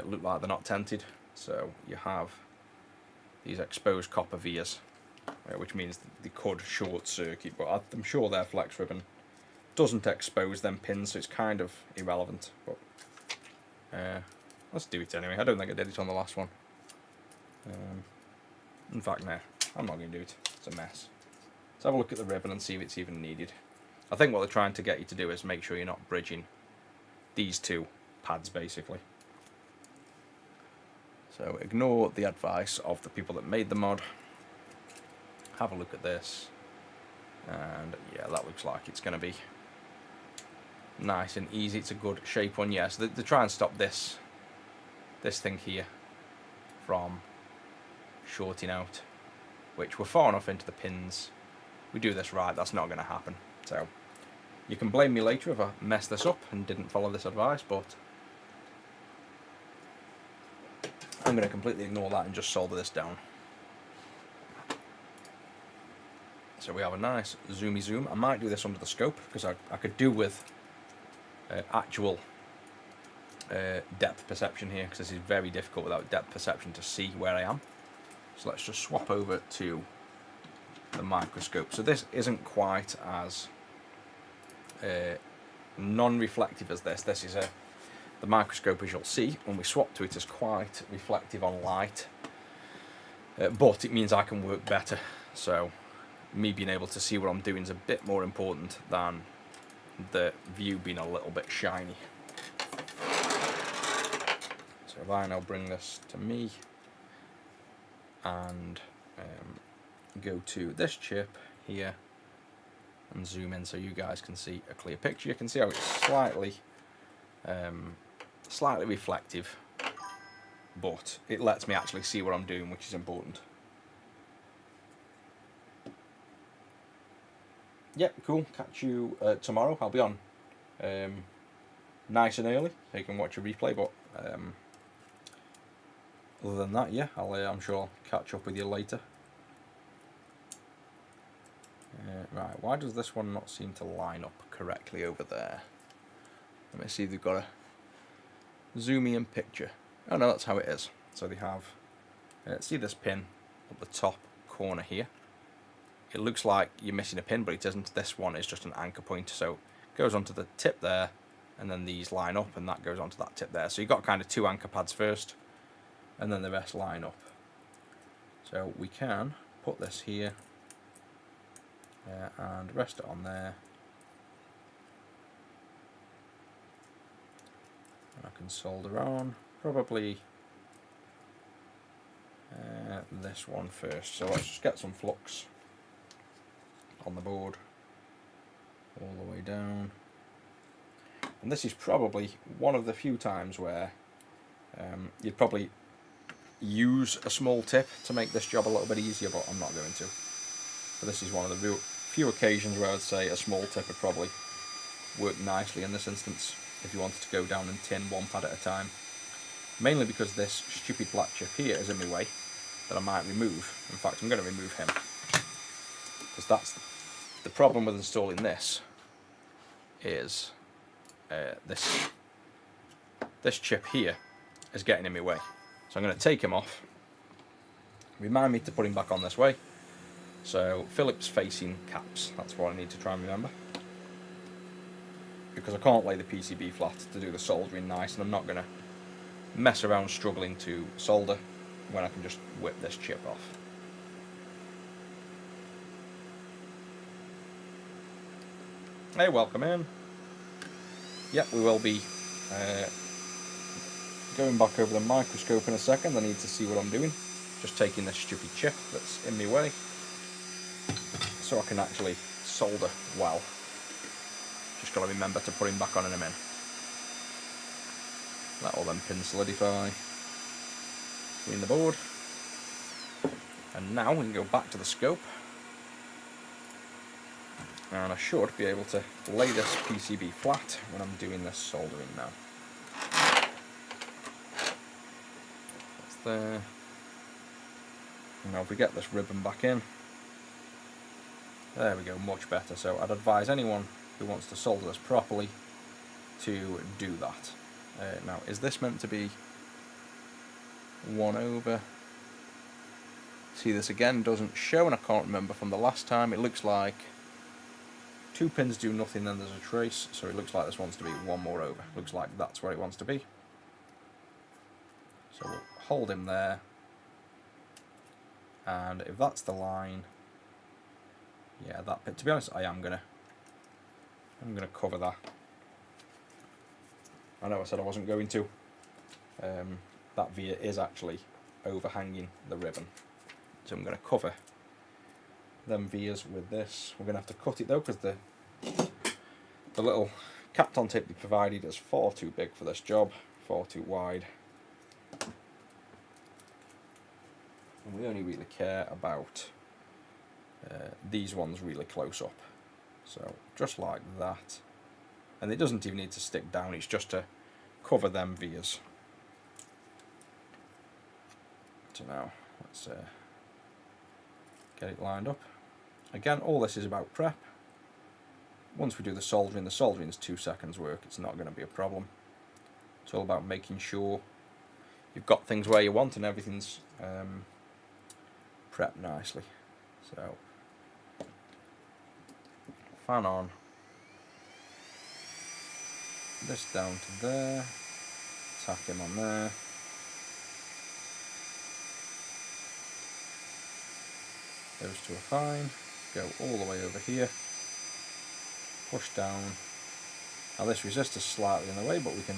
look like they're not tented. So you have these exposed copper vias, which means they could short circuit, but I'm sure their flex ribbon doesn't expose them pins, so it's kind of irrelevant. But let's do it anyway. I don't think I did it on the last one. In fact, no, I'm not going to do it. It's a mess. Let's have a look at the ribbon and see if it's even needed. I think what they're trying to get you to do is make sure you're not bridging these two pads, basically. So ignore the advice of the people that made the mod. Have a look at this, and yeah, that looks like it's going to be nice and easy. It's a good shape one. Yes, they try and stop this thing here from shorting out, which we're far enough into the pins. We do this right, that's not going to happen. So you can blame me later if I mess this up and didn't follow this advice, but I'm going to completely ignore that and just solder this down. So we have a nice zoomy zoom. I might do this under the scope because I could do with actual depth perception here, because this is very difficult without depth perception to see where I am. So let's just swap over to the microscope. So this isn't quite as non-reflective as this. This is the microscope, as you'll see when we swap to it, is quite reflective on light, but it means I can work better. So me being able to see what I'm doing is a bit more important than the view being a little bit shiny. So if I now bring this to me and go to this chip here and zoom in so you guys can see a clear picture, you can see how it's slightly reflective, but it lets me actually see what I'm doing, which is important. Yeah, cool. Catch you tomorrow. I'll be on nice and early so you can watch a replay, but other than that, yeah, I'm sure I'll catch up with you later. Right, why does this one not seem to line up correctly over there? Let me see if they've got a zoomy in picture. Oh no, that's how it is. So they have, see this pin up the top corner here? It looks like you're missing a pin, but it isn't. This one is just an anchor point, so it goes onto the tip there, and then these line up, and that goes onto that tip there. So you've got kind of 2 anchor pads first, and then the rest line up. So we can put this here, and rest it on there. And I can solder on, probably this one first. So let's just get some flux on the board all the way down. And this is probably one of the few times where you'd probably use a small tip to make this job a little bit easier, but I'm not going to. But this is one of the few occasions where I'd say a small tip would probably work nicely in this instance if you wanted to go down and tin one pad at a time. Mainly because this stupid black chip here is in my way that I might remove. In fact, I'm going to remove him, because that's the problem with installing this is this chip here is getting in my way. So I'm going to take him off. Remind me to put him back on this way. So Phillips facing caps, that's what I need to try and remember. Because I can't lay the PCB flat to do the soldering nice, and I'm not going to mess around struggling to solder when I can just whip this chip off. Hey, welcome in. Yep, we will be going back over the microscope in a second. I need to see what I'm doing. Just taking this stupid chip that's in my way so I can actually solder well. Just got to remember to put him back on in a minute. Let all them pins solidify in the board. And now we can go back to the scope. And I should be able to lay this PCB flat when I'm doing this soldering now. That's there. And now if we get this ribbon back in, there we go, much better. So I'd advise anyone who wants to solder this properly to do that. Now, is this meant to be 1 over? See, this again doesn't show, and I can't remember from the last time. It looks like 2 pins do nothing, then there's a trace, so it looks like this wants to be 1 more over. Looks like that's where it wants to be. So we'll hold him there, and if that's the line, yeah, that bit. To be honest, I'm gonna cover that. I know I said I wasn't going to. That via is actually overhanging the ribbon, so I'm going to cover them vias with this. We're going to have to cut it though, because the little Kapton tape they provided is far too big for this job, far too wide. And we only really care about these ones really close up. So just like that. And it doesn't even need to stick down, it's just to cover them vias. So now let's get it lined up. Again, all this is about prep. Once we do the soldering is 2 seconds work, it's not going to be a problem. It's all about making sure you've got things where you want and everything's prepped nicely. So, fan on. This down to there. Tack him on there. Those two are fine. Go all the way over here. Push down. Now this resistor's slightly in the way, but we can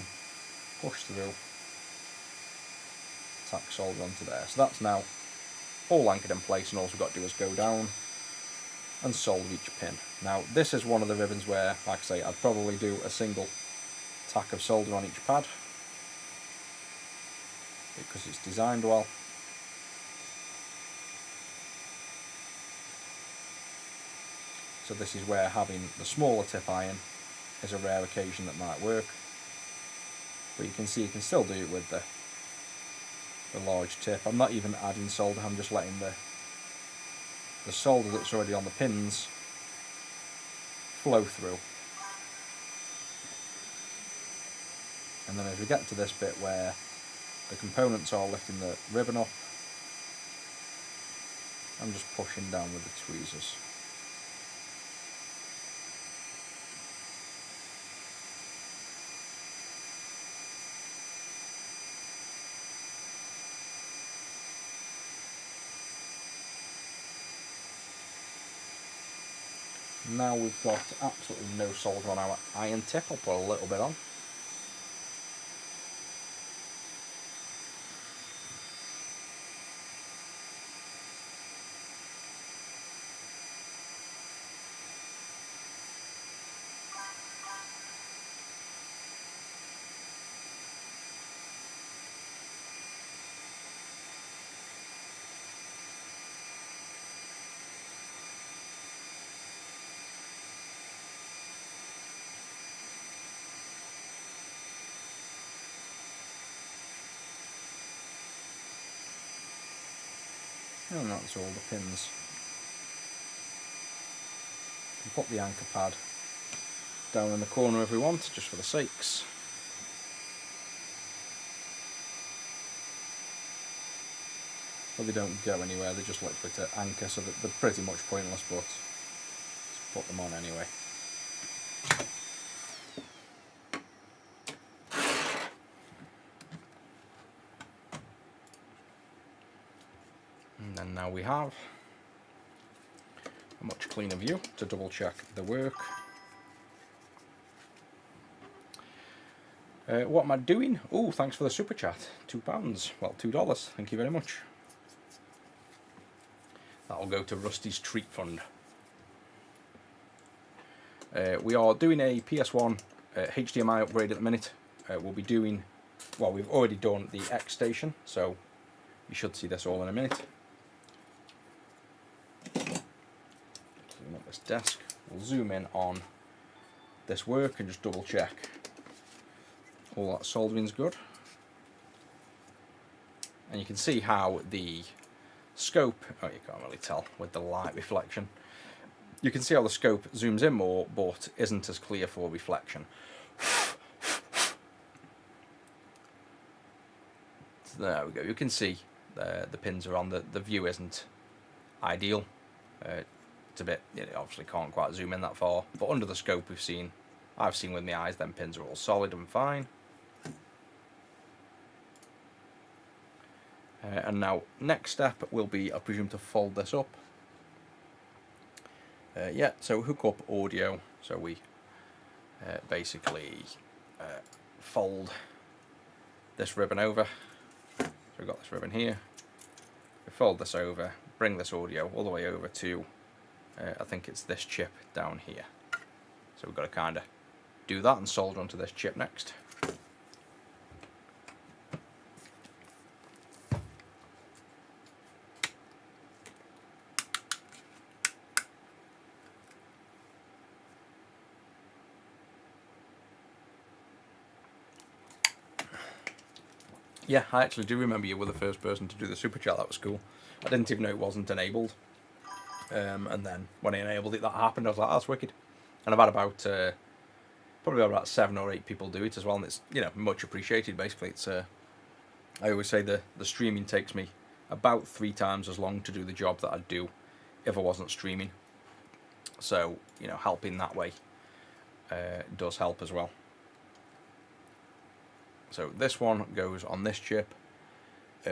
push through. Tack solder onto there. So that's now all anchored in place, and all we've got to do is go down and solder each pin. Now this is one of the ribbons where, like I say, I'd probably do a single tack of solder on each pad because it's designed well. So this is where having the smaller tip iron is a rare occasion that might work. But you can see you can still do it with the large tip. I'm not even adding solder, I'm just letting the solder that's already on the pins flow through. And then as we get to this bit where the components are lifting the ribbon up, I'm just pushing down with the tweezers. Now we've got absolutely no solder on our iron tip. I'll put a little bit on. And that's all the pins. You can put the anchor pad down in the corner if we want, just for the sakes. But they don't go anywhere, they're just literally to anchor, so that they're pretty much pointless, but let's put them on anyway. And then now we have a much cleaner view to double check the work. What am I doing? Oh, thanks for the super chat. £2. Well, $2. Thank you very much. That'll go to Rusty's treat fund. We are doing a PS1 HDMI upgrade at the minute. We'll be doing, well, we've already done the xStation, so you should see this all in a minute. Clean up this desk. We'll zoom in on this work and just double check all that soldering's good. And you can see how the scope, oh, you can't really tell with the light reflection. You can see how the scope zooms in more, but isn't as clear for reflection. So there we go. You can see the pins are on. The view isn't ideal. It's a bit, you know, obviously can't quite zoom in that far. But under the scope, I've seen with my eyes, them pins are all solid and fine. And now, next step will be, I presume, to fold this up. Yeah, so hook up audio. So we basically fold this ribbon over. So we've got this ribbon here. We fold this over, bring this audio all the way over to, I think it's this chip down here. So we've got to kind of do that and solder onto this chip next. Yeah, I actually do remember you were the first person to do the super chat. That was cool. I didn't even know it wasn't enabled. And then when I enabled it, that happened. I was like, oh, that's wicked. And I've had about probably about 7 or 8 people do it as well, and it's, you know, much appreciated. Basically, it's I always say the streaming takes me about 3 times as long to do the job that I'd do if I wasn't streaming. So, you know, helping that way does help as well. So this one goes on this chip.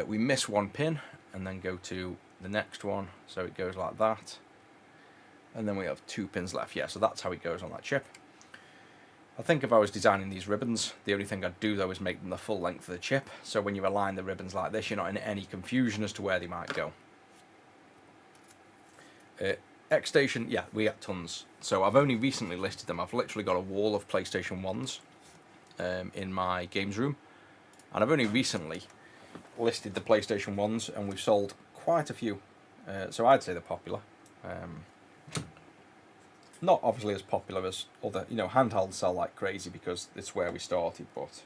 We miss one pin and then go to the next one, so it goes like that. And then we have 2 pins left. Yeah, so that's how it goes on that chip. I think if I was designing these ribbons, the only thing I'd do though is make them the full length of the chip, so when you align the ribbons like this, you're not in any confusion as to where they might go. xStation, yeah, we get tons. So I've only recently listed them. I've literally got a wall of PlayStation 1s in my games room, and I've only recently listed the PlayStation 1s, and we've sold quite a few, so I'd say they're popular. Not obviously as popular as other, handhelds sell like crazy because it's where we started, but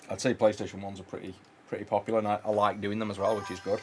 I'd say PlayStation 1s are pretty popular, and I like doing them as well, which is good.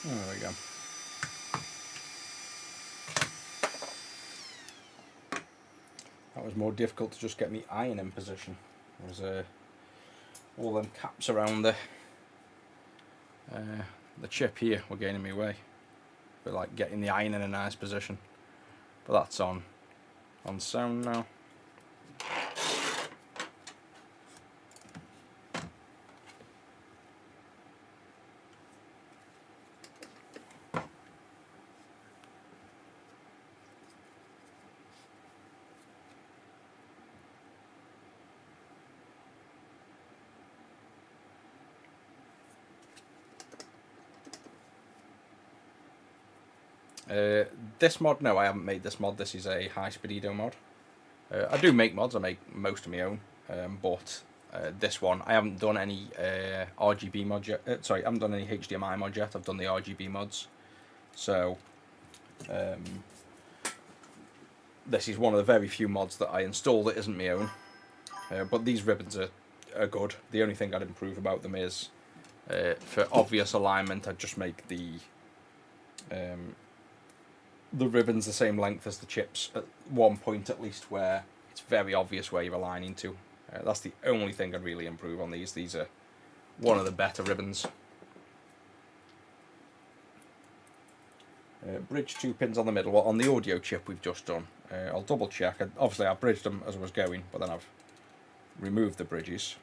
There we go. That was more difficult to just get me iron in position. There was all them caps around the chip here were getting in my way. But like getting the iron in a nice position. But that's on sound now. This mod, no, I haven't made this mod. This is a high speedo mod. I do make mods. I make most of my own, but this one I haven't done any RGB mod yet. Sorry, I haven't done any HDMI mod yet. I've done the RGB mods. So this is one of the very few mods that I installed that isn't my own. But these ribbons are good. The only thing I'd improve about them is for obvious alignment, I'd just make the ribbons the same length as the chips at one point at least, where it's very obvious where you're aligning to. That's the only thing I'd really improve on these. These are one of the better ribbons. Bridge 2 pins on the middle. Well, on the audio chip we've just done. I'll double check. Obviously I bridged them as I was going, but then I've removed the bridges.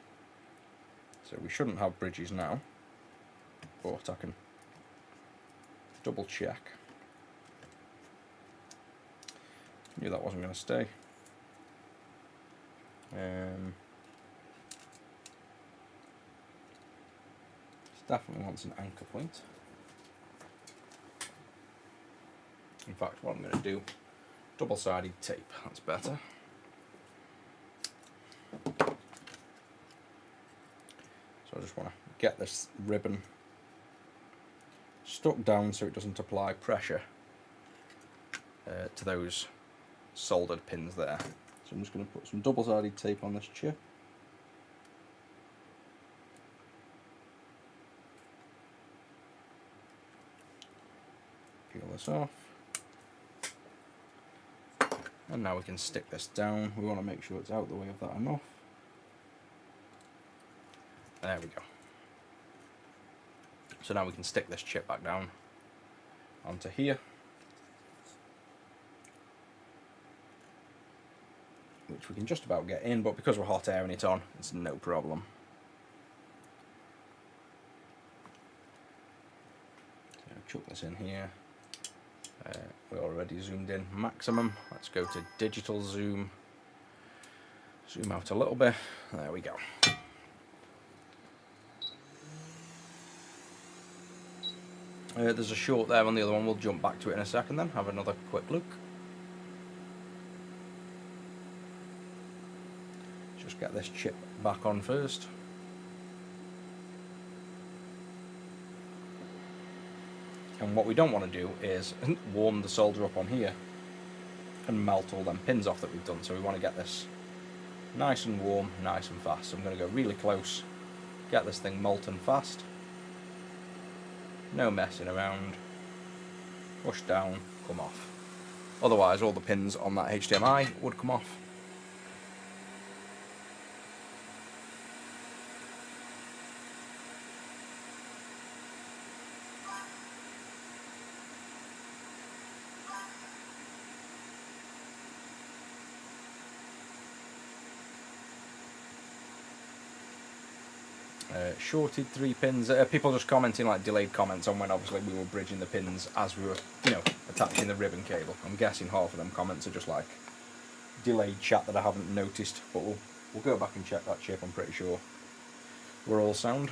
So we shouldn't have bridges now, but I can double check. Knew that wasn't going to stay. This definitely wants an anchor point. In fact, what I'm going to do, double-sided tape, that's better. So I just want to get this ribbon stuck down so it doesn't apply pressure to those soldered pins there. So I'm just going to put some double-sided tape on this chip. Peel this off. And now we can stick this down. We want to make sure it's out the way of that enough. There we go. So now we can stick this chip back down onto here, which which we can just about get in, but because we're hot airing it on, it's no problem. So chuck this in here. We're already zoomed in maximum. Let's go to digital zoom. Zoom out a little bit. There we go. There's a short there on the other one. We'll jump back to it in a second then. Have another quick look. Just get this chip back on first. And what we don't want to do is warm the solder up on here and melt all them pins off that we've done. So we want to get this nice and warm, nice and fast. So I'm going to go really close, get this thing molten fast. No messing around. Push down, come off. Otherwise all the pins on that HDMI would come off. Shorted 3 pins. People just commenting like delayed comments on when obviously we were bridging the pins as we were, you know, attaching the ribbon cable. I'm guessing half of them comments are just like delayed chat that I haven't noticed, but we'll go back and check that chip. I'm pretty sure we're all sound.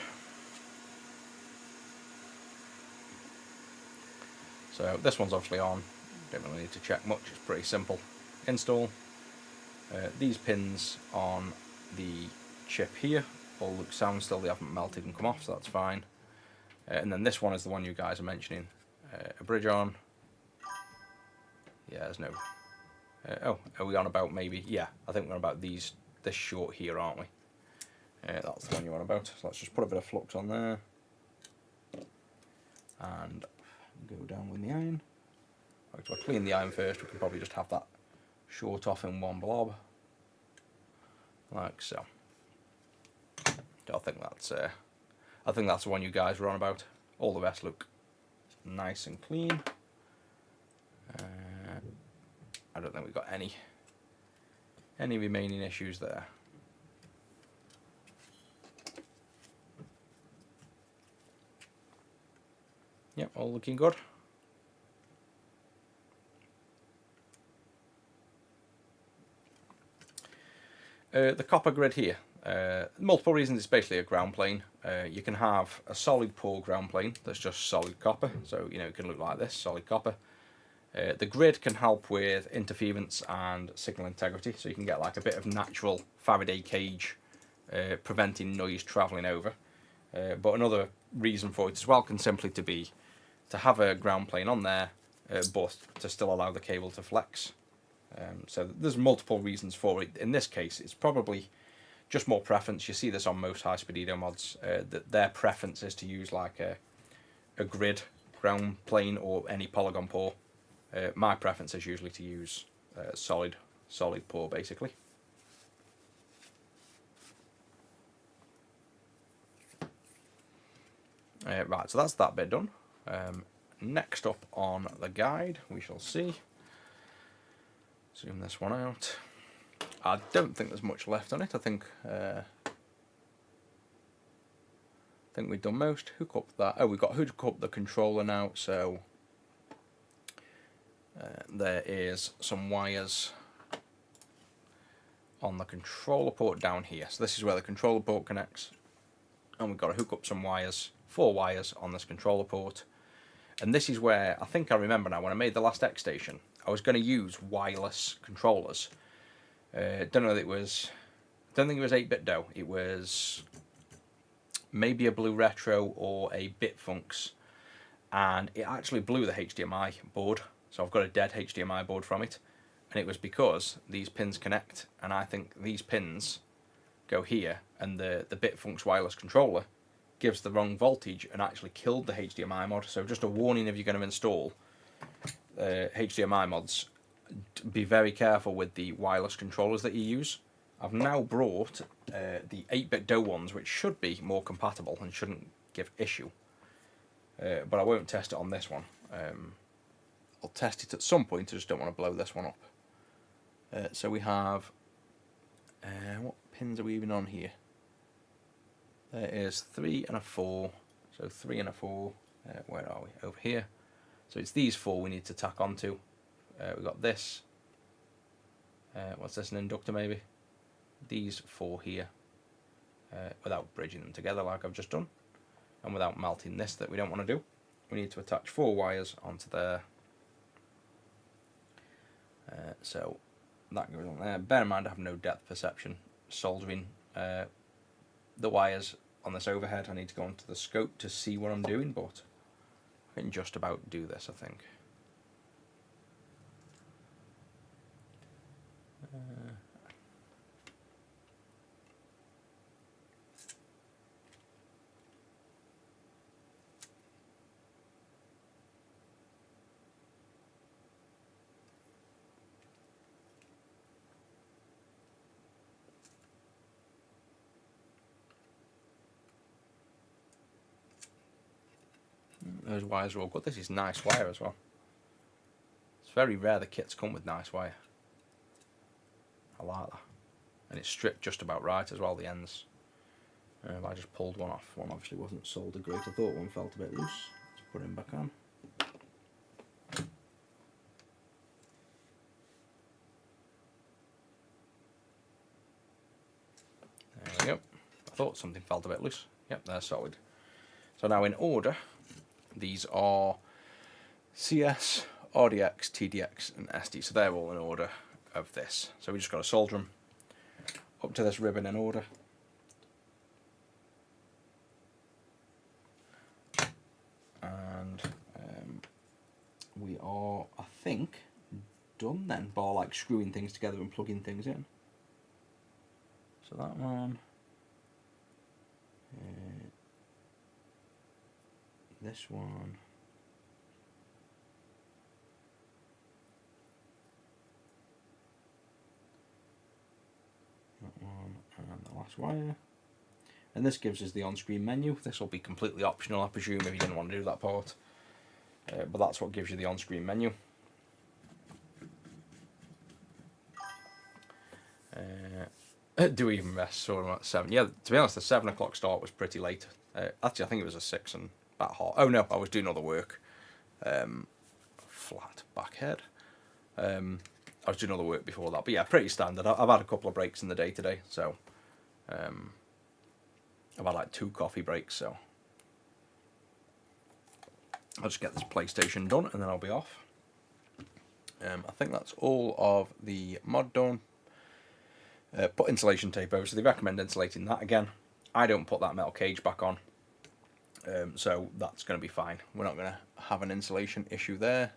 So this one's obviously on. Don't really need to check much. It's pretty simple. Install. These pins on the chip here all look sound still, they haven't melted and come off, so that's fine. And then this one is the one you guys are mentioning. A bridge on. Yeah, there's no... oh, are we on about maybe... Yeah, I think we're on about this short here, aren't we? That's the one you're on about. So let's just put a bit of flux on there. And go down with the iron. Right, so I'll clean the iron first. We can probably just have that short off in one blob. Like so. I think that's the one you guys were on about. All the rest look nice and clean. I don't think we've got any remaining issues there. Yep, all looking good. The copper grid here. Multiple reasons. It's basically a ground plane. You can have a solid poor ground plane that's just solid copper, so you know it can look like this, solid copper. The grid can help with interference and signal integrity, so you can get like a bit of natural Faraday cage preventing noise travelling over. But another reason for it as well can simply to have a ground plane on there, but to still allow the cable to flex. So there's multiple reasons for it. In this case, it's probably just more preference. You see this on most high-speed Edo mods, that their preference is to use like a grid ground plane or any polygon pour. My preference is usually to use solid pour, basically. Right, so that's that bit done. Next up on the guide, we shall see. Zoom this one out. I don't think there's much left on it. I think we've done most. Hook up that. Oh, we've got to hook up the controller now. So there is some wires on the controller port down here. So this is where the controller port connects, and we've got to hook up some wires, 4 wires on this controller port. And this is where I think I remember now when I made the last xStation, I was going to use wireless controllers. Don't know that it was. Don't think it was 8-bit dough. It was maybe a Blue Retro or a Bitfunks, and it actually blew the HDMI board. So I've got a dead HDMI board from it, and it was because these pins connect, and I think these pins go here, and the Bitfunks wireless controller gives the wrong voltage and actually killed the HDMI mod. So just a warning if you're going to install HDMI mods. Be very careful with the wireless controllers that you use. I've now brought the 8-bit dough ones, which should be more compatible and shouldn't give issue. But I won't test it on this one. I'll test it at some point, I just don't want to blow this one up. So we have What pins are we even on here? There is 3 and a 4. So 3 and a 4. Where are we? Over here. So it's these 4 we need to tack onto. We've got this. What's this? An inductor maybe? These 4 here. Without bridging them together like I've just done. And without melting this that we don't want to do. We need to attach 4 wires onto there. So that goes on there. Bear in mind I have no depth perception soldering the wires on this overhead. I need to go onto the scope to see what I'm doing, but I can just about do this, I think. Those wires are all good. This is nice wire as well. It's very rare the kits come with nice wire. I like that. And it's stripped just about right as well, the ends. I just pulled one off. One obviously wasn't soldered great. I thought one felt a bit loose. Let's put him back on. There we go. I thought something felt a bit loose. Yep, they're solid. So now in order, these are CS, RDX, TDX and SD. So they're all in order of this. So we just got to solder them up to this ribbon in order. And we are, I think, done then, bar like screwing things together and plugging things in. So that one, this one, that one, and the last wire. And this gives us the on-screen menu. This will be completely optional, I presume, if you didn't want to do that part. But that's what gives you the on-screen menu. Do we even rest? So I'm at 7. Yeah, to be honest, the 7 o'clock start was pretty late. Actually, I think it was a 6 and about half. Oh no, I was doing other work. Flat back head. I was doing other work before that. But yeah, pretty standard. I've had a couple of breaks in the day today, so I've had like 2 coffee breaks, so I'll just get this PlayStation done and then I'll be off. I think that's all of the mod done. Put insulation tape over, so they recommend insulating that again. I don't put that metal cage back on, so that's going to be fine. We're not going to have an insulation issue there.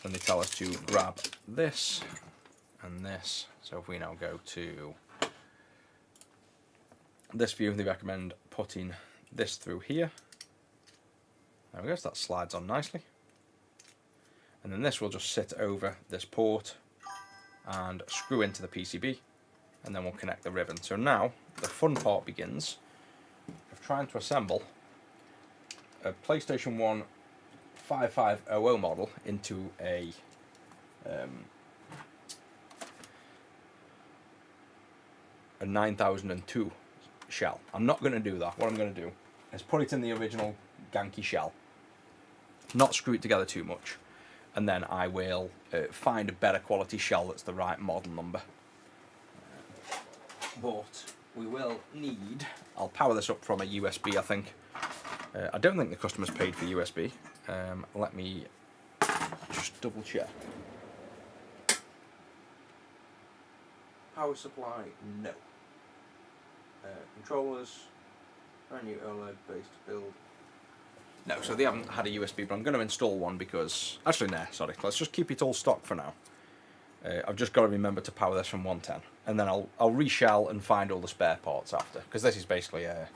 And they tell us to grab this and this. So if we now go to this view, they recommend putting this through here. There we go, so that slides on nicely. And then this will just sit over this port and screw into the PCB, and then we'll connect the ribbon. So now the fun part begins of trying to assemble a PlayStation 1 5500 model into a a 9002 shell. I'm not going to do that. What I'm going to do is put it in the original Genki shell, not screw it together too much, and then I will find a better quality shell that's the right model number. But we will need, I'll power this up from a USB, I think. I don't think the customer's paid for USB. Let me just double check. Power supply, no. Controllers, brand new OLED based build. No, so they haven't had a USB, but I'm going to install one because, actually no, sorry, let's just keep it all stock for now. I've just got to remember to power this from 110, and then I'll reshell and find all the spare parts after, because this is basically a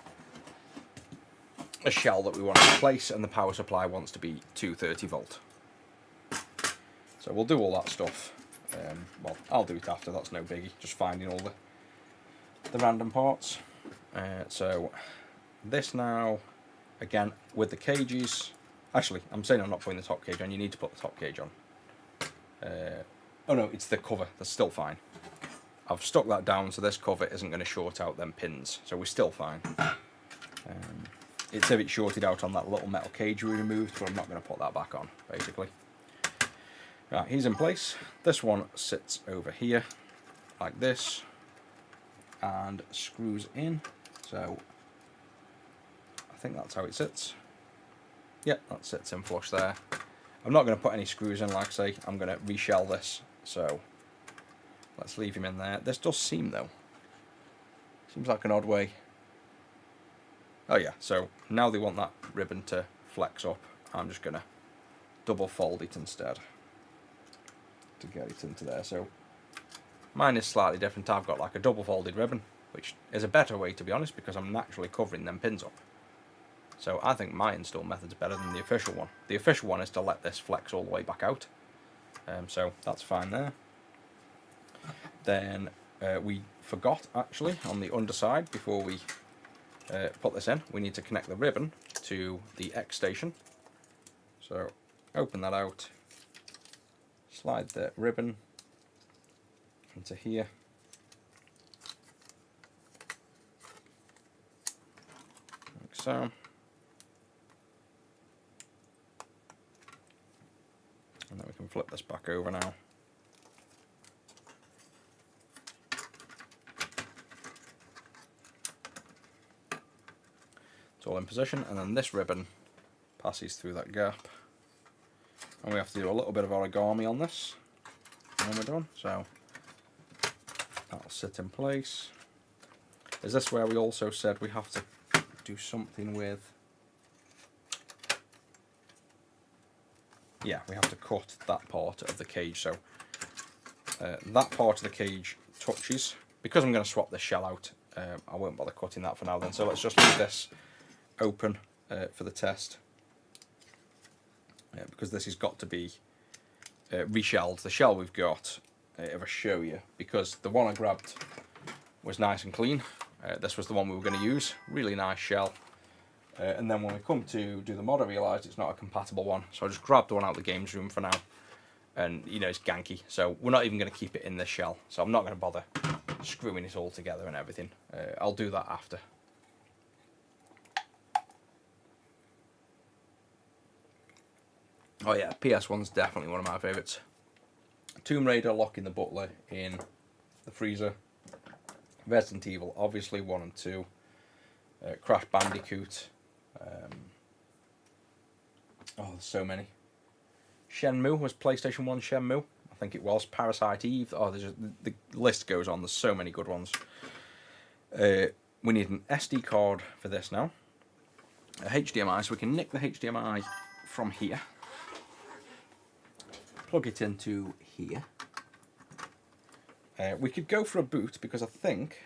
shell that we want to replace, and the power supply wants to be 230 volt. So we'll do all that stuff. Well, I'll do it after, that's no biggie, just finding all the random parts. So this now, again, with the cages, actually, I'm saying I'm not putting the top cage on, you need to put the top cage on. Oh no, it's the cover, that's still fine. I've stuck that down so this cover isn't going to short out them pins, so we're still fine. It's a bit shorted out on that little metal cage we removed, but I'm not going to put that back on, basically. Right, he's in place. This one sits over here, like this, and screws in. So, I think that's how it sits. Yep, that sits in flush there. I'm not going to put any screws in, like I say. I'm going to reshell this, so let's leave him in there. This does seem, though. Seems like an odd way. Oh yeah, so now they want that ribbon to flex up. I'm just going to double fold it instead to get it into there. So mine is slightly different. I've got like a double folded ribbon, which is a better way, to be honest, because I'm naturally covering them pins up. So I think my install method's better than the official one. The official one is to let this flex all the way back out. So that's fine there. Then we forgot, actually, on the underside, before we put this in, we need to connect the ribbon to the xStation. So open that out, slide the ribbon into here. Like so. And then we can flip this back over now. It's all in position, and then this ribbon passes through that gap. And we have to do a little bit of origami on this when we're done, so that'll sit in place. Is this where we also said we have to do something with... Yeah, we have to cut that part of the cage, so that part of the cage touches. Because I'm going to swap this shell out, I won't bother cutting that for now then, so let's just leave this open for the test. Because this has got to be reshelled. The shell we've got, if I show you, because the one I grabbed was nice and clean. This was the one we were going to use. Really nice shell. And then when we come to do the mod, I realised it's not a compatible one. So I just grabbed one out of the games room for now. And, you know, it's ganky. So we're not even going to keep it in this shell. So I'm not going to bother screwing it all together and everything. I'll do that after. Oh yeah, PS1's definitely one of my favourites. Tomb Raider, Locking the Butler in the freezer. Resident Evil, obviously 1 and 2. Crash Bandicoot. Oh, there's so many. Shenmue was PlayStation 1 Shenmue. I think it was. Parasite Eve. Oh, the list goes on. There's so many good ones. We need an SD card for this now. A HDMI, so we can nick the HDMI from here. Plug it into here. We could go for a boot because I think,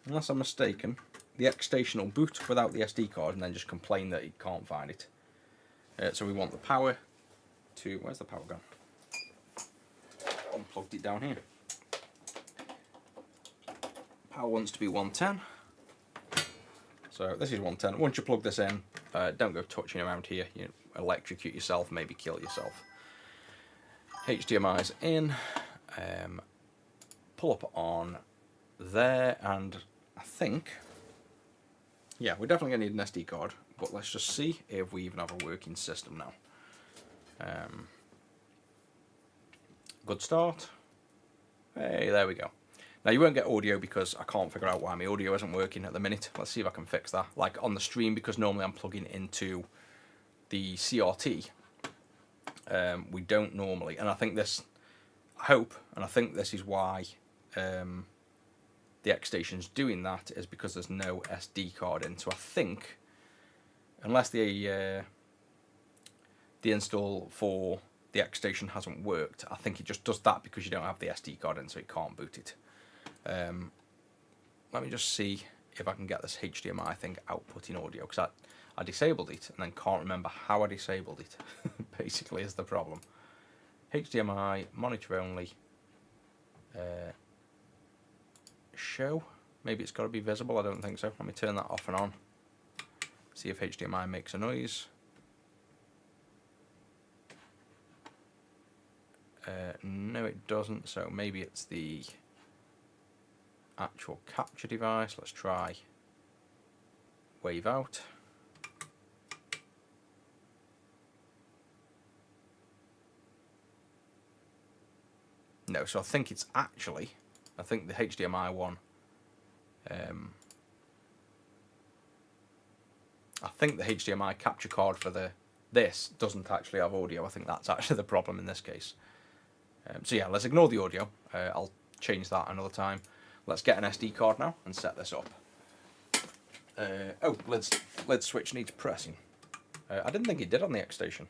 unless I'm mistaken, the xStation will boot without the SD card and then just complain that it can't find it. So we want the power to... Where's the power gone? Unplugged it down here. Power wants to be 110. So this is 110. Once you plug this in, don't go touching around here. You electrocute yourself, maybe kill yourself. HDMI's in. Pull up on there, and I think... Yeah, we're definitely going to need an SD card, but let's just see if we even have a working system now. Good start. Hey, there we go. Now you won't get audio because I can't figure out why my audio isn't working at the minute. Let's see if I can fix that. Like on the stream, because normally I'm plugging into the CRT. We don't normally, and I think this, I hope, and I think this is why the xStation's doing that, is because there's no SD card in. So I think, unless the install for the xStation hasn't worked, I think it just does that because you don't have the SD card in, so it can't boot it. Let me just see if I can get this HDMI thing outputting audio, because I disabled it and then can't remember how I disabled it, basically is the problem. HDMI, monitor only, show, maybe it's got to be visible, I don't think so. Let me turn that off and on, see if HDMI makes a noise. No, it doesn't. So maybe it's the actual capture device. Let's try wave out. No, so I think it's actually, I think the HDMI one, I think the HDMI capture card for this doesn't actually have audio. I think that's actually the problem in this case. So yeah, let's ignore the audio. I'll change that another time. Let's get an SD card now and set this up. Oh, lid switch needs pressing. I didn't think it did on the xStation.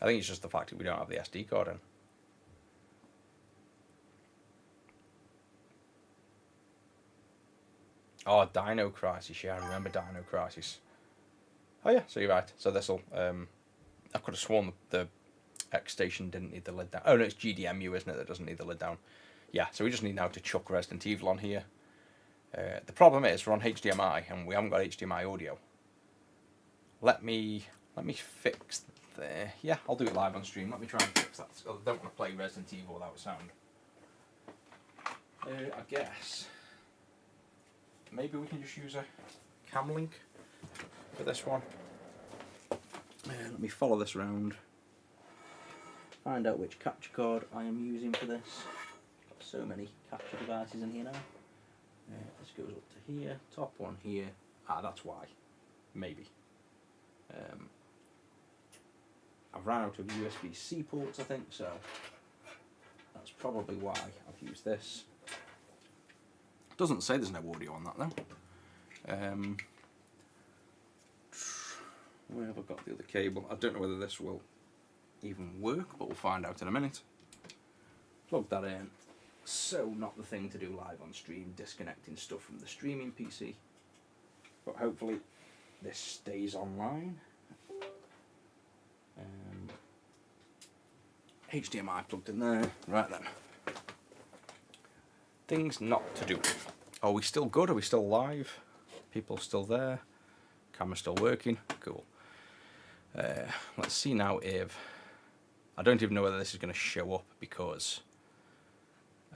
I think it's just the fact that we don't have the SD card in. Oh, Dino Crisis, yeah, I remember Dino Crisis. Oh yeah, so you're right. So this'll, I could have sworn the xStation didn't need the lid down. Oh no, it's GDMU, isn't it, that doesn't need the lid down. Yeah, so we just need now to chuck Resident Evil on here. The problem is we're on HDMI and we haven't got HDMI audio. Let me fix the, yeah, I'll do it live on stream. Let me try and fix that. I don't want to play Resident Evil without sound. I guess maybe we can just use a cam link for this one. Let me follow this around. Find out which capture card I am using for this. Got so many capture devices in here now. This goes up to here, top one here. Ah, that's why. Maybe. I've run out of USB-C ports, I think, so that's probably why I've used this. Doesn't say there's no audio on that though. Where have I got the other cable? I don't know whether this will even work, but we'll find out in a minute. Plug that in. So not the thing to do live on stream, disconnecting stuff from the streaming PC. But hopefully this stays online. HDMI plugged in there. Right then. Things not to do. Are we still good? Are we still live? People still there? Camera still working? Cool. Let's see now if... I don't even know whether this is going to show up because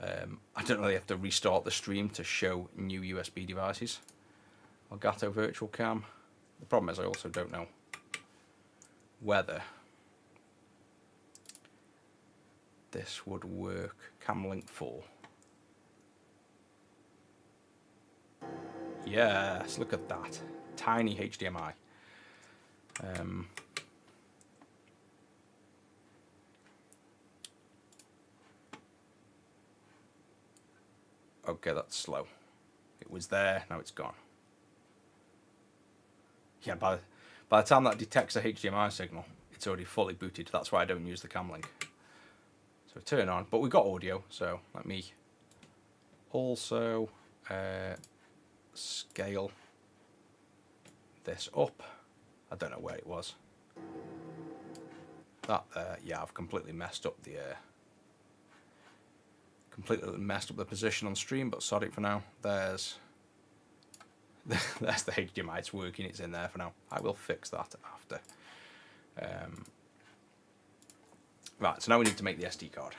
I don't really have to restart the stream to show new USB devices. Elgato Virtual Cam. The problem is I also don't know whether this would work. Cam Link 4. Yes, look at that. Tiny HDMI. Okay, that's slow. It was there, now it's gone. Yeah, by the time that detects a HDMI signal, it's already fully booted. That's why I don't use the cam link. So turn on, but we've got audio, so let me also scale this up. I don't know where it was. That yeah, I've completely messed up the position on stream, but sorry for now. There's the HDMI. It's working. It's in there for now. I will fix that after. Right, so now we need to make the SD card.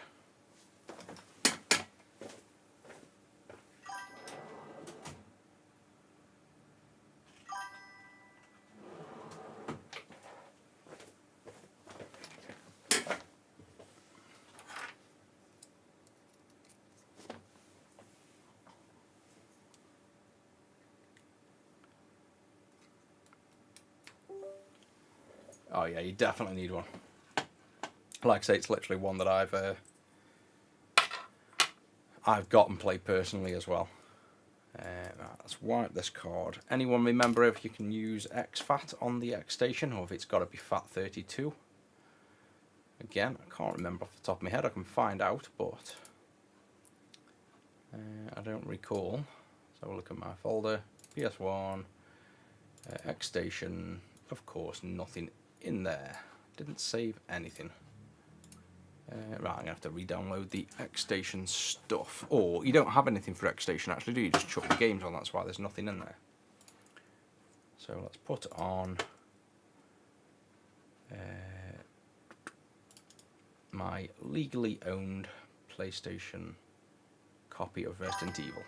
Oh yeah, you definitely need one. Like I say, it's literally one that I've got and played personally as well. Right, let's wipe this card. Anyone remember if you can use exFAT on the xStation or if it's got to be FAT32? Again, I can't remember off the top of my head. I can find out, but I don't recall. Let's have a look at my folder. PS1, xStation. Of course, nothing in there. Didn't save anything. Right, I'm going to have to re-download the xStation stuff. Or, you don't have anything for xStation actually, do you? Just chuck the games on, that's why there's nothing in there. So let's put on... my legally owned PlayStation copy of Resident Evil.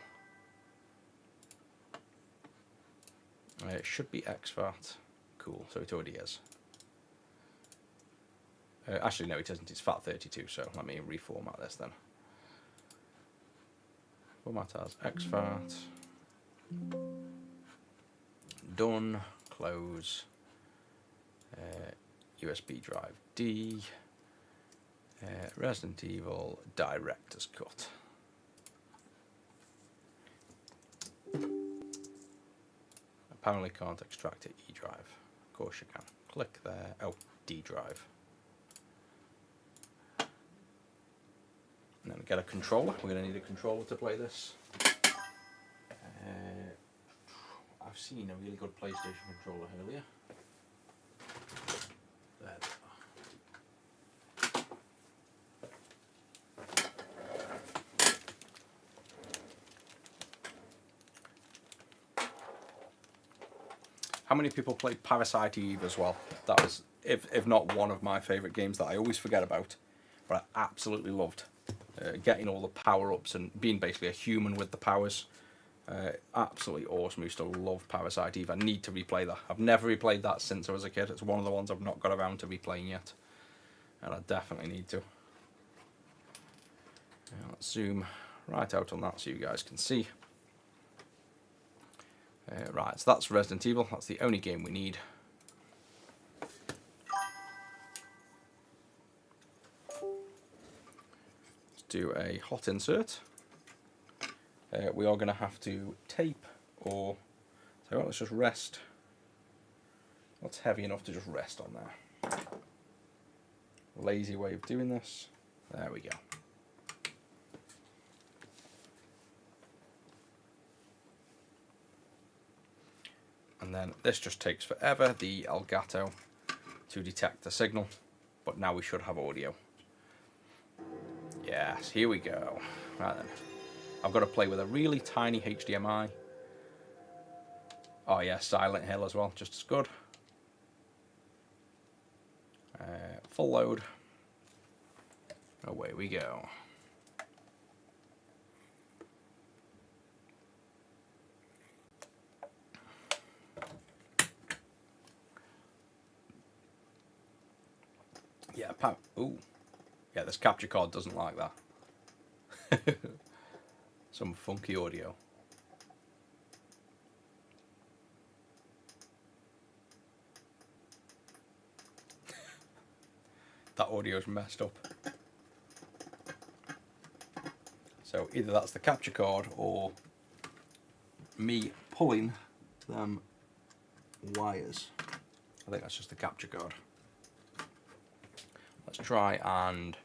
It should be exFAT. Cool, so it already is. Actually, no, it isn't. It's FAT32, so let me reformat this then. Format as exFAT. Done. Close. USB drive D. Resident Evil Director's Cut. Apparently can't extract it E drive. Of course you can. Click there. Oh, D drive. And then get a controller. We're going to need a controller to play this. I've seen a really good PlayStation controller earlier. There they are. How many people played Parasite Eve as well? That was, if not one of my favourite games that I always forget about, but I absolutely loved. Getting all the power-ups and being basically a human with the powers. Absolutely awesome. I used to love Parasite Eve. I need to replay that. I've never replayed that since I was a kid. It's one of the ones I've not got around to replaying yet. And I definitely need to. Let's zoom right out on that so you guys can see. Right, so that's Resident Evil. That's the only game we need. Let's do a hot insert. We are going to have to tape or... So let's just rest. That's heavy enough to just rest on there. Lazy way of doing this. There we go. And then this just takes forever, the Elgato, to detect the signal. But now we should have audio. Yes, here we go. Right then. I've got to play with a really tiny HDMI. Oh yeah, Silent Hill as well, just as good. Full load. Away we go. Yeah, ooh. Yeah, this capture card doesn't like that. Some funky audio. That audio's messed up. So either that's the capture card or me pulling them wires. I think that's just the capture card. Let's try and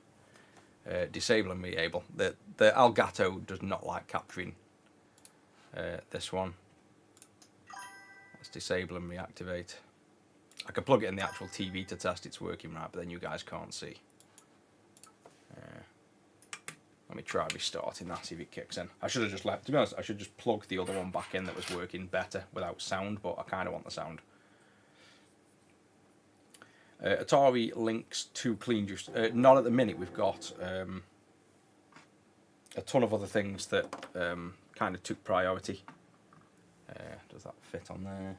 disable and re-able. The Elgato does not like capturing this one. Let's disable and reactivate. I can plug it in the actual TV to test it's working right, but then you guys can't see. Let me try restarting that, see if it kicks in. I should have just left, to be honest, I should just plug the other one back in that was working better without sound, but I kind of want the sound. Atari links to clean juice. Not at the minute. We've got a ton of other things that kind of took priority. Does that fit on there?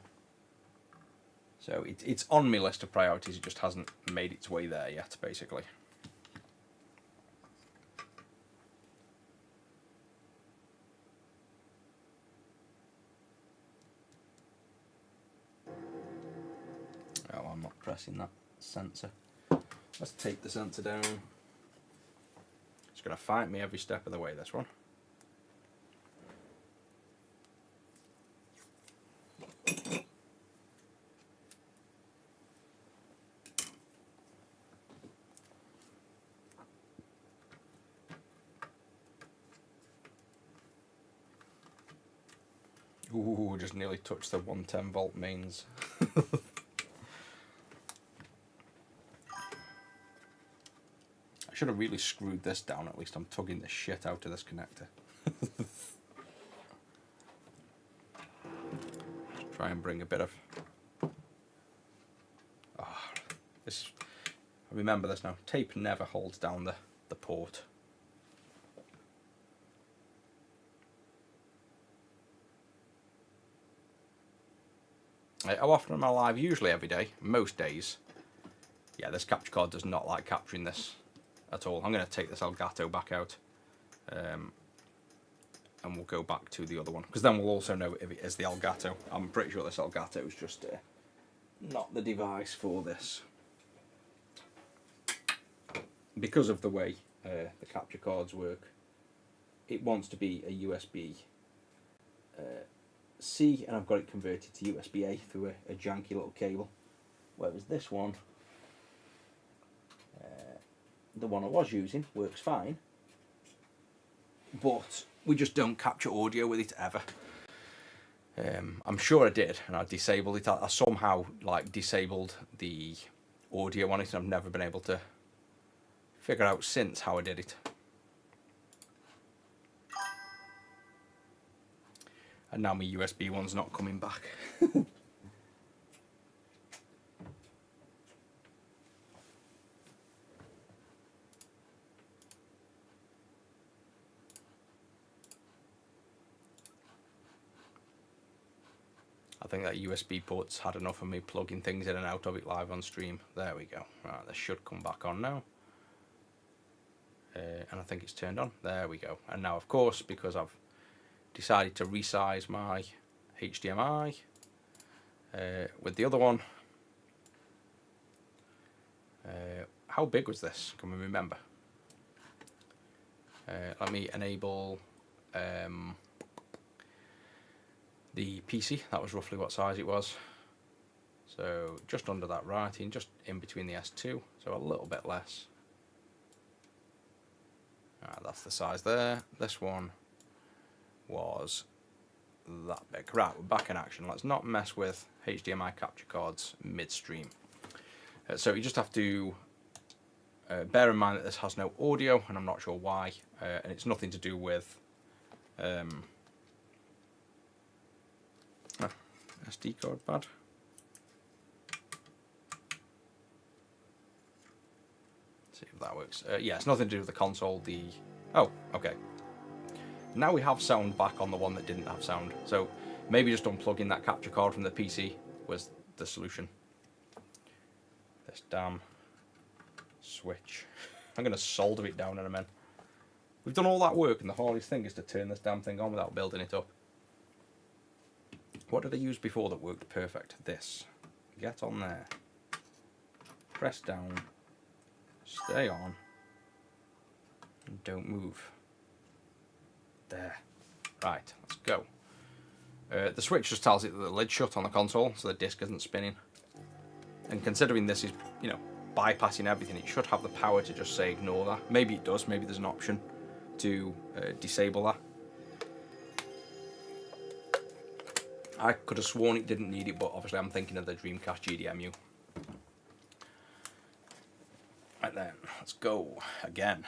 So it's on my list of priorities. It just hasn't made its way there yet, basically. Oh, I'm not pressing that sensor. Let's take the sensor down. It's going to fight me every step of the way, this one. Ooh, just nearly touched the 110 volt mains. I should have really screwed this down, at least I'm tugging the shit out of this connector. Try and bring a bit of... Oh, this... Remember this now, tape never holds down the port. How often am I live? Usually every day, most days. Yeah, this capture card does not like capturing this at all. I'm going to take this Elgato back out, and we'll go back to the other one, because then we'll also know if it is the Elgato. I'm pretty sure this Elgato is just not the device for this. Because of the way the capture cards work, it wants to be a USB C, and I've got it converted to USB A through a janky little cable. Whereas this one, the one I was using, works fine, but we just don't capture audio with it ever. I'm sure I did, and I disabled it. I somehow like disabled the audio on it, and I've never been able to figure out since how I did it. And now my USB one's not coming back. I think that USB port's had enough of me plugging things in and out of it live on stream. There we go. Right, this should come back on now. And I think it's turned on. There we go. And now, of course, because I've decided to resize my HDMI with the other one. How big was this? Can we remember? Let me enable the PC. That was roughly what size it was. So just under that writing, just in between the S2, so a little bit less. That's the size there. This one was that big. Right, we're back in action. Let's not mess with HDMI capture cards midstream. So you just have to bear in mind that this has no audio, and I'm not sure why, and it's nothing to do with SD card pad. See if that works. Yeah, it's nothing to do with the console. Oh, okay. Now we have sound back on the one that didn't have sound. So maybe just unplugging that capture card from the PC was the solution. This damn switch. I'm going to solder it down in a minute. We've done all that work, and the hardest thing is to turn this damn thing on without building it up. What did I use before that worked perfect? This. Get on there. Press down. Stay on. And don't move. There. Right, let's go. The switch just tells it that the lid's shut on the console, so the disc isn't spinning. And considering this is, you know, bypassing everything, it should have the power to just say ignore that. Maybe it does, maybe there's an option to disable that. I could have sworn it didn't need it, but obviously I'm thinking of the Dreamcast GDMU. Right then, let's go again.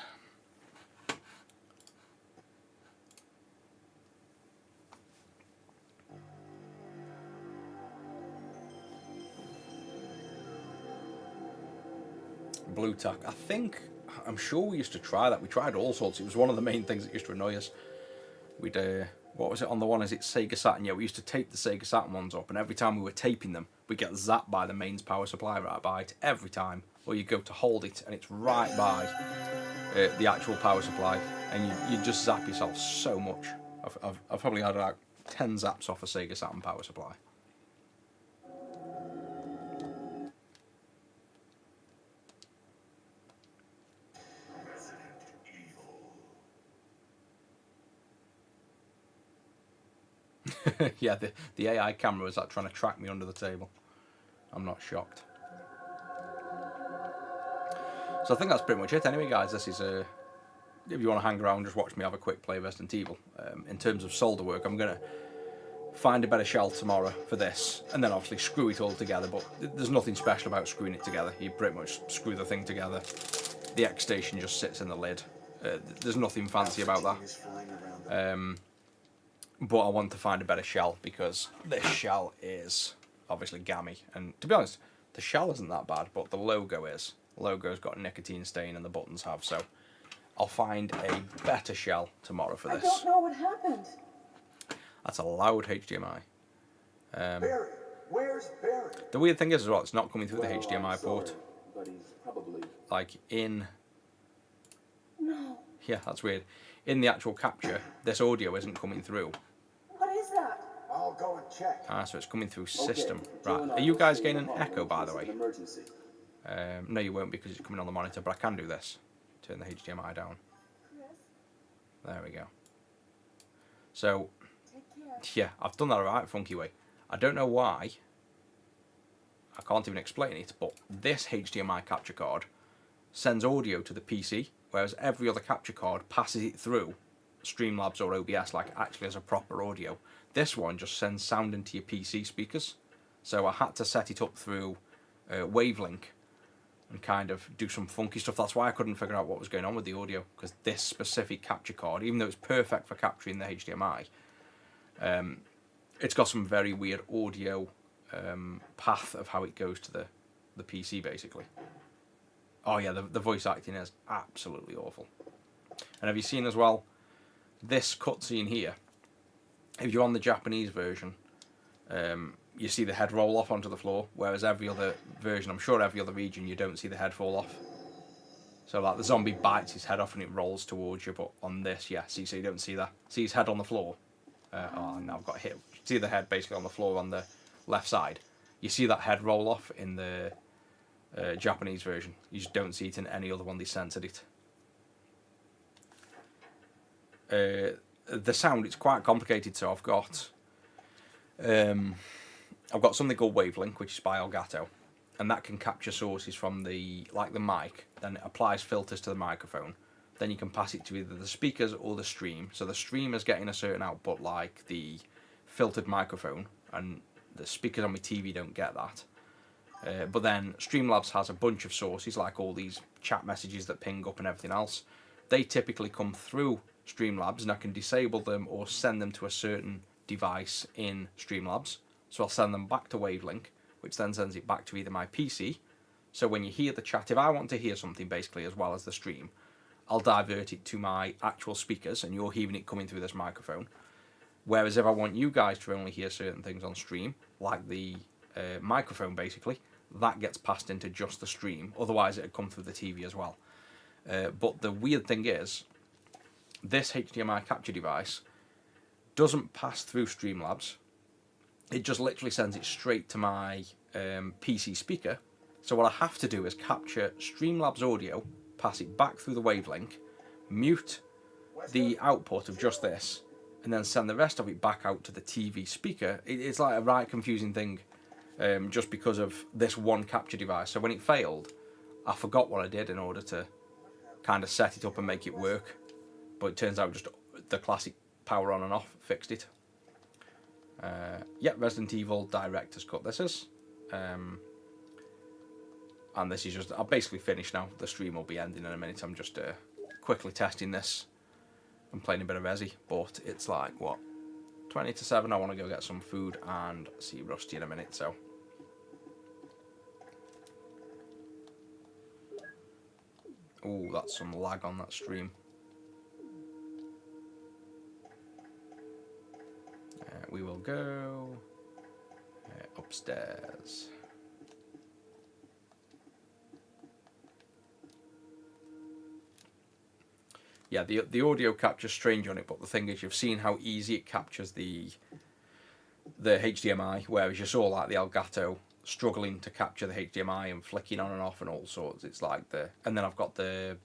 Blue tack. I'm sure we used to try that. We tried all sorts. It was one of the main things that used to annoy us. We'd, what was it on the one? Is it Sega Saturn? Yeah, we used to tape the Sega Saturn ones up, and every time we were taping them, we'd get zapped by the mains power supply right by it. Every time. Or you go to hold it, and it's right by the actual power supply, and you just zap yourself so much. I've probably had like 10 zaps off a Sega Saturn power supply. Yeah, the AI camera was like trying to track me under the table. I'm not shocked. So I think that's pretty much it anyway, guys. This is if you want to hang around, just watch me have a quick play of Resident Evil. In terms of solder work, I'm going to find a better shell tomorrow for this, and then obviously screw it all together, but there's nothing special about screwing it together. You pretty much screw the thing together. The xStation just sits in the lid. There's nothing fancy about that. But I want to find a better shell, because this shell is obviously gammy, and to be honest, the shell isn't that bad, but the logo is. logo's got a nicotine stain and the buttons have, so I'll find a better shell tomorrow for this. I don't know what happened. That's a loud HDMI. Barry, where's Barry? The weird thing is as well, it's not coming through the HDMI port. Sorry, but he's probably... Like in... No. Yeah, that's weird. In the actual capture, this audio isn't coming through. What is that? I'll go and check. Ah, so it's coming through system. Okay, Right, Joe and I are you will guys stay getting in an the echo, by the hall in way? case of an emergency. No, you won't because it's coming on the monitor, but I can do this. Turn the HDMI down. Chris, There we go. So, take care. yeah, I've done that a right funky way. I don't know why. I can't even explain it, but this HDMI capture card sends audio to the PC, whereas every other capture card passes it through Streamlabs or OBS, like actually as a proper audio. This one just sends sound into your PC speakers. So I had to set it up through Wavelink and kind of do some funky stuff. That's why I couldn't figure out what was going on with the audio, because this specific capture card, even though it's perfect for capturing the HDMI, it's got some very weird audio path of how it goes to the PC, basically. Oh yeah, the voice acting is absolutely awful. And have you seen as well, this cutscene here, if you're on the Japanese version, you see the head roll off onto the floor, whereas every other version, I'm sure every other region, you don't see the head fall off. So like the zombie bites his head off and it rolls towards you, but on this, yeah, see, so you don't see that. See his head on the floor. Oh, now I've got hit. See the head basically on the floor on the left side. You see that head roll off in the Japanese version. You just don't see it in any other one. They censored it. The sound, it's quite complicated. So I've got something called Wavelink, which is by Elgato, and that can capture sources from the mic. Then it applies filters to the microphone. Then you can pass it to either the speakers or the stream. So the stream is getting a certain output, like the filtered microphone, and the speakers on my TV don't get that. But then Streamlabs has a bunch of sources, like all these chat messages that ping up and everything else. They typically come through Streamlabs, and I can disable them or send them to a certain device in Streamlabs. So I'll send them back to Wavelink, which then sends it back to either my PC. So when you hear the chat, if I want to hear something basically as well as the stream, I'll divert it to my actual speakers, and you're hearing it coming through this microphone. Whereas if I want you guys to only hear certain things on stream, like the microphone basically, that gets passed into just the stream. Otherwise it'd come through the TV as well. But the weird thing is, this HDMI capture device doesn't pass through Streamlabs. It just literally sends it straight to my PC speaker. So what I have to do is capture Streamlabs audio, pass it back through the Wavelink, mute the output of just this, and then send the rest of it back out to the TV speaker. It's like a right confusing thing, just because of this one capture device. So when it failed, I forgot what I did in order to kind of set it up and make it work. But it turns out just the classic power on and off fixed it. Yeah, Resident Evil Director's Cut this is. And this is just, I've basically finished now. The stream will be ending in a minute. I'm just quickly testing this. I'm playing a bit of Resi, but it's like, what, 20 to 7. I want to go get some food and see Rusty in a minute, so. Oh, that's some lag on that stream. We will go upstairs. Yeah, the audio capture's strange on it, but the thing is, you've seen how easy it captures the HDMI, whereas you saw like the Elgato struggling to capture the HDMI and flicking on and off and all sorts. It's like and then I've got the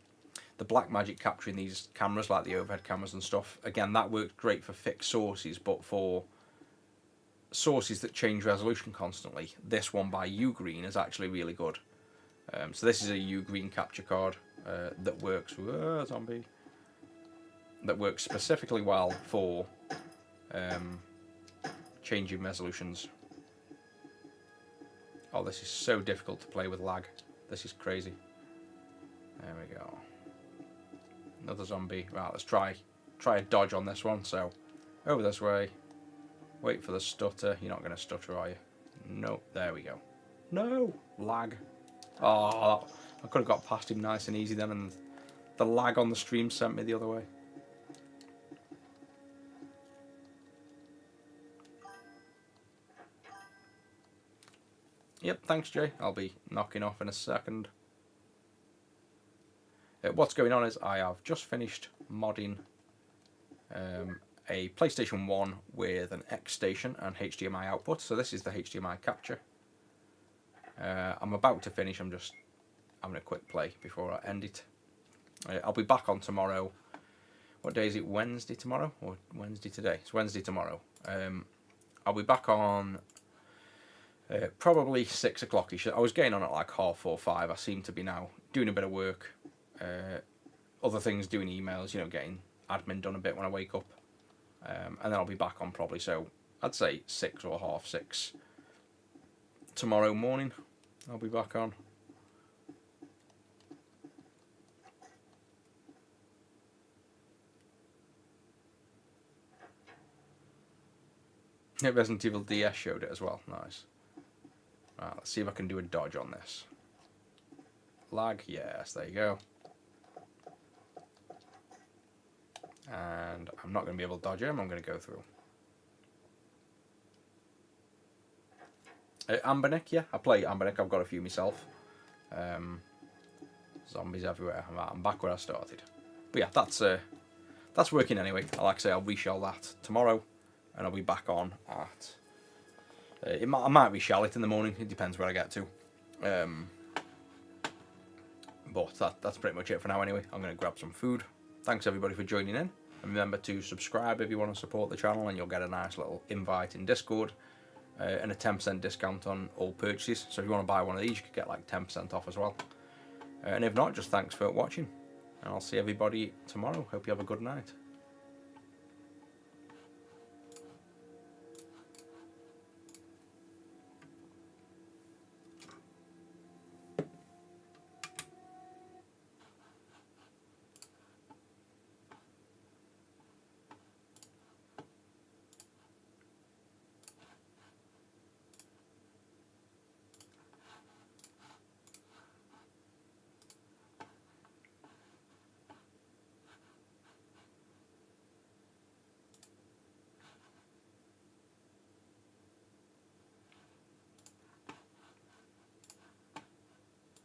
Blackmagic capturing these cameras, like the overhead cameras and stuff. Again, that works great for fixed sources, but for sources that change resolution constantly, this one by Ugreen is actually really good. So this is a Ugreen capture card that works. Zombie. That works specifically well for changing resolutions. Oh, this is so difficult to play with lag. This is crazy. There we go. Another zombie. Right, let's try a dodge on this one. So, over this way. Wait for the stutter. You're not going to stutter, are you? No. There we go. No! Lag. Oh, I could have got past him nice and easy then, and the lag on the stream sent me the other way. Yep, thanks Jay. I'll be knocking off in a second. What's going on is I have just finished modding a PlayStation 1 with an xStation and HDMI output. So this is the HDMI capture. I'm about to finish. I'm just having a quick play before I end it. I'll be back on tomorrow. What day is it? Wednesday tomorrow? Or Wednesday today? It's Wednesday tomorrow. I'll be back on probably 6 o'clock-ish. I was getting on at like 4:30, 5. I seem to be now doing a bit of work. Other things, doing emails, you know, getting admin done a bit when I wake up. And then I'll be back on probably, so I'd say 6 or 6:30 tomorrow morning. I'll be back on. Yeah, Resident Evil DS showed it as well. Nice. Right, let's see if I can do a dodge on this. Lag, yes, there you go. And I'm not going to be able to dodge him, I'm going to go through. Ambernick, yeah, I play Ambernick, I've got a few myself. Zombies everywhere, I'm back where I started. But yeah, that's working anyway. Like I say, I'll reshell that tomorrow, and I'll be back on at... I might reshell it in the morning, it depends where I get to. But that's pretty much it for now anyway. I'm going to grab some food. Thanks everybody for joining in. And remember to subscribe if you want to support the channel, and you'll get a nice little invite in Discord. And a 10% discount on all purchases. So if you want to buy one of these, you could get like 10% off as well. And if not, just thanks for watching. And I'll see everybody tomorrow. Hope you have a good night.